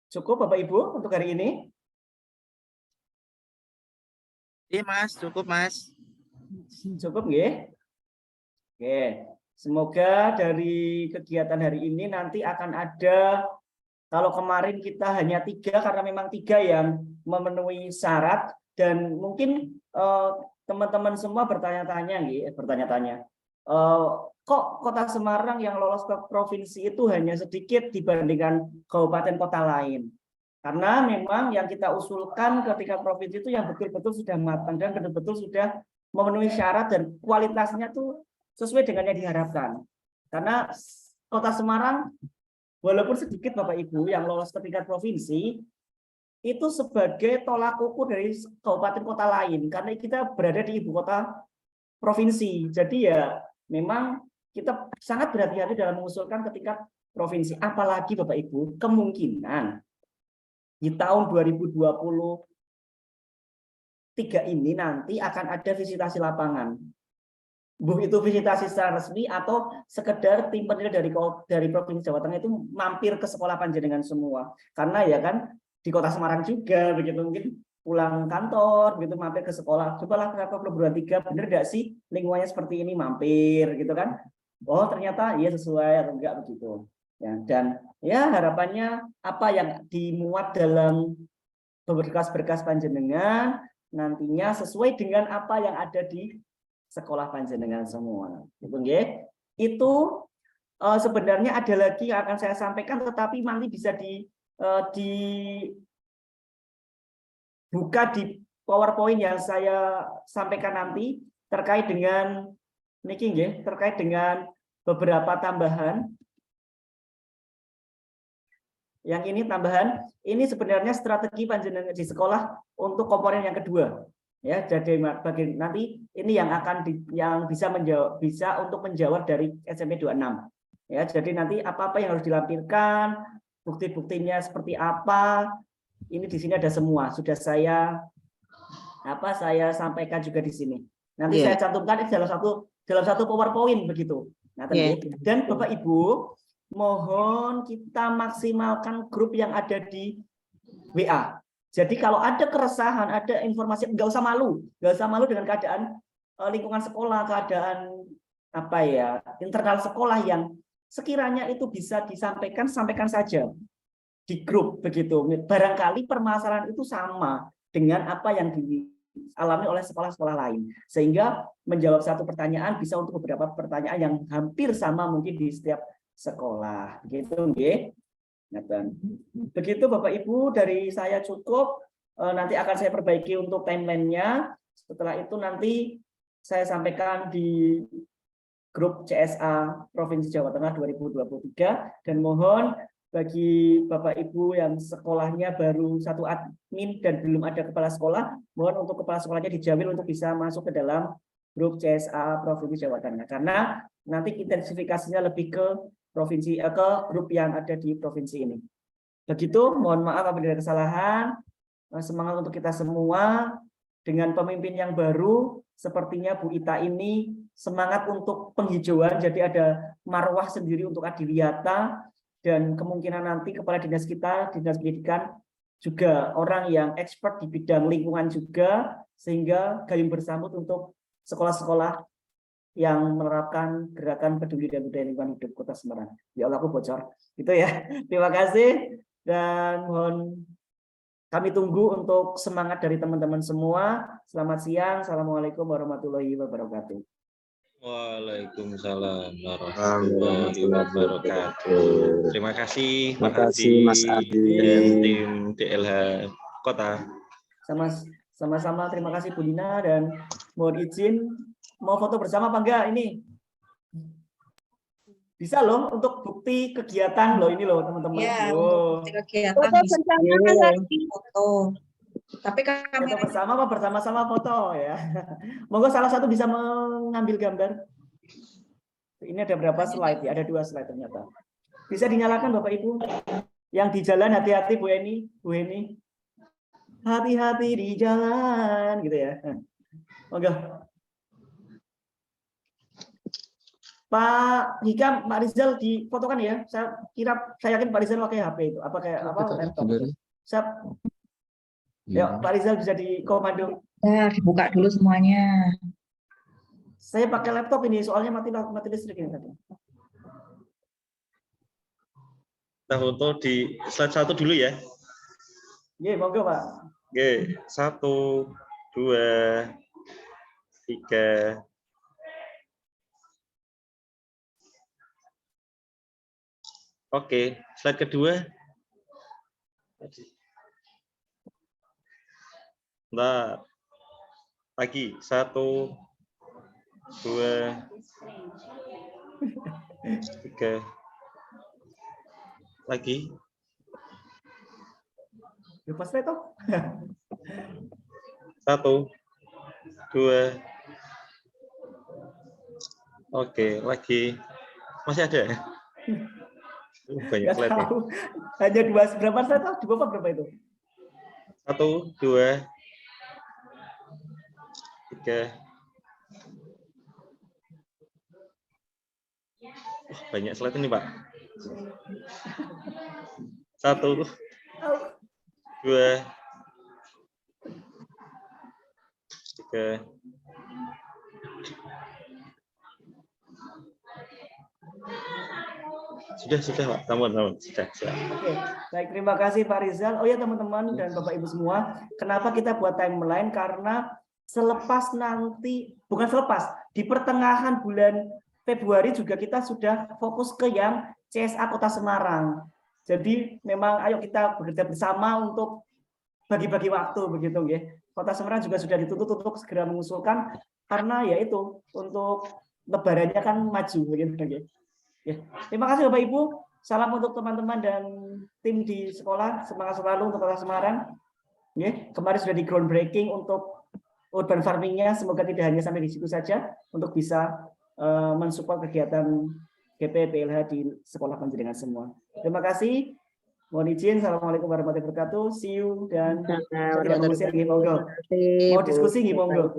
Cukup Bapak Ibu untuk hari ini? Iya Mas, cukup Mas. Cukup nggih? Oke. Semoga dari kegiatan hari ini nanti akan ada, kalau kemarin kita hanya 3 karena memang 3 yang memenuhi syarat dan mungkin teman-teman semua bertanya-tanya kok Kota Semarang yang lolos ke provinsi itu hanya sedikit dibandingkan kabupaten kota lain. Karena memang yang kita usulkan ketika provinsi itu yang betul-betul sudah matang dan betul-betul sudah memenuhi syarat dan kualitasnya tuh sesuai dengan yang diharapkan. Karena Kota Semarang walaupun sedikit Bapak Ibu yang lolos ke tingkat provinsi itu sebagai tolak ukur dari kabupaten kota lain karena kita berada di ibu kota provinsi. Jadi ya memang kita sangat berhati-hati dalam mengusulkan ke tingkat provinsi. Apalagi Bapak Ibu kemungkinan di tahun 2023 ini nanti akan ada visitasi lapangan. Itu visitasi secara resmi atau sekedar tim penilai dari Provinsi Jawa Tengah itu mampir ke sekolah panjenengan semua. Karena ya kan di Kota Semarang juga begitu mungkin pulang kantor begitu mampir ke sekolah. Cobalah kenapa perguruan 3 bener enggak sih lingkungannya seperti ini mampir gitu kan. Oh ternyata iya sesuai atau enggak begitu. Ya, dan ya harapannya apa yang dimuat dalam berkas-berkas panjenengan nantinya sesuai dengan apa yang ada di sekolah panjenengan semua. Itu sebenarnya ada lagi yang akan saya sampaikan tetapi nanti bisa dibuka di PowerPoint yang saya sampaikan nanti terkait dengan niki nggih, terkait dengan beberapa tambahan. Yang ini tambahan, ini sebenarnya strategi panjenengan di sekolah untuk komponen yang kedua. Ya, jadi nanti ini yang akan yang bisa menjawab, bisa untuk menjawab dari SMP 26. Ya, jadi nanti apa-apa yang harus dilampirkan, bukti-buktinya seperti apa, ini di sini ada semua. Sudah saya sampaikan juga di sini. Nanti saya cantumkan dalam satu PowerPoint begitu. Nah, dan Bapak Ibu, mohon kita maksimalkan grup yang ada di WA. Jadi kalau ada keresahan, ada informasi, nggak usah malu dengan keadaan lingkungan sekolah, keadaan internal sekolah yang sekiranya itu bisa disampaikan, sampaikan saja di grup begitu. Barangkali permasalahan itu sama dengan apa yang dialami oleh sekolah-sekolah lain, sehingga menjawab satu pertanyaan bisa untuk beberapa pertanyaan yang hampir sama mungkin di setiap sekolah, begitu nggih. Begitu Bapak Ibu, dari saya cukup. Nanti akan saya perbaiki untuk timeline-nya. Setelah itu nanti saya sampaikan di grup CSA Provinsi Jawa Tengah 2023, dan mohon bagi Bapak Ibu yang sekolahnya baru satu admin dan belum ada kepala sekolah, mohon untuk kepala sekolahnya dijamin untuk bisa masuk ke dalam grup CSA Provinsi Jawa Tengah, karena nanti intensifikasinya lebih ke provinsi, ke grup yang ada di provinsi ini. Begitu, mohon maaf apabila ada kesalahan. Semangat untuk kita semua. Dengan pemimpin yang baru, sepertinya Bu Ita ini semangat untuk penghijauan, jadi ada marwah sendiri untuk Adiwiyata, dan kemungkinan nanti kepala dinas kita, dinas pendidikan, juga orang yang expert di bidang lingkungan juga, sehingga gayung bersambut untuk sekolah-sekolah yang menerapkan gerakan peduli dan budaya lingkungan hidup Kota Semarang. Ya Allah, aku bocor. Itu ya. Terima kasih, dan mohon kami tunggu untuk semangat dari teman-teman semua. Selamat siang. Assalamualaikum warahmatullahi wabarakatuh. Waalaikumsalam warahmatullahi wabarakatuh. Terima kasih Pak Adi Mas Adi dan tim DLH Kota. Sama-sama, terima kasih Bu Dina, dan mohon izin mau foto bersama apa enggak ini? Bisa loh, untuk bukti kegiatan loh ini loh teman-teman. Ya, oh. untuk bukti kegiatan foto. Tapi kami bersama apa bersama-sama foto ya. Monggo salah satu bisa mengambil gambar. Ini ada berapa slide ya? Ada 2 slide ternyata. Bisa dinyalakan Bapak Ibu. Yang di jalan hati-hati Bu Eni. Hati-hati di jalan gitu ya. Monggo. Pak Hikam, Pak Rizal difotokan ya. Saya yakin Pak Rizal pakai HP itu. Apa kayak laptop? Siap. Ya, Pak Rizal bisa dikomando. Ya, dibuka dulu semuanya. Saya pakai laptop ini, soalnya mati listrik ini tadi. Kita foto di slide 1 dulu ya. Oke, monggo Pak. Oke, 1, 2, 3. Oke, slide kedua. Bentar. Lagi 1, 2, 3. Lagi. Lepas itu. 1, 2. Oke, lagi. Masih ada ya? Banyak slide nih. Hanya 2, berapa slide? Berapa itu? 1, 2, 3. Banyak slide ini Pak. 1, 2, 3. Sudah Pak, namun sudah. Oke, baik, terima kasih Pak Rizal. Oh ya teman-teman dan Bapak Ibu semua, kenapa kita buat timeline? Karena selepas nanti, bukan selepas, di pertengahan bulan Februari juga kita sudah fokus ke yang CSA Kota Semarang. Jadi memang ayo kita bekerja bersama untuk bagi-bagi waktu begitu ya. Kota Semarang juga sudah dituntut untuk segera mengusulkan karena yaitu untuk lebarannya kan maju begitu. Ya. Terima kasih Bapak Ibu. Salam untuk teman-teman dan tim di sekolah. Semangat selalu untuk Kota Semarang. Ya, kemarin sudah di groundbreaking untuk urban farming-nya. Semoga tidak hanya sampai di situ saja untuk bisa mensupport kegiatan GP PLH di sekolah panjenengan semua. Terima kasih. Mohon izin. Assalamualaikum warahmatullahi wabarakatuh. See you dan saya tidak mengusir, monggo. Mau diskusi, monggo.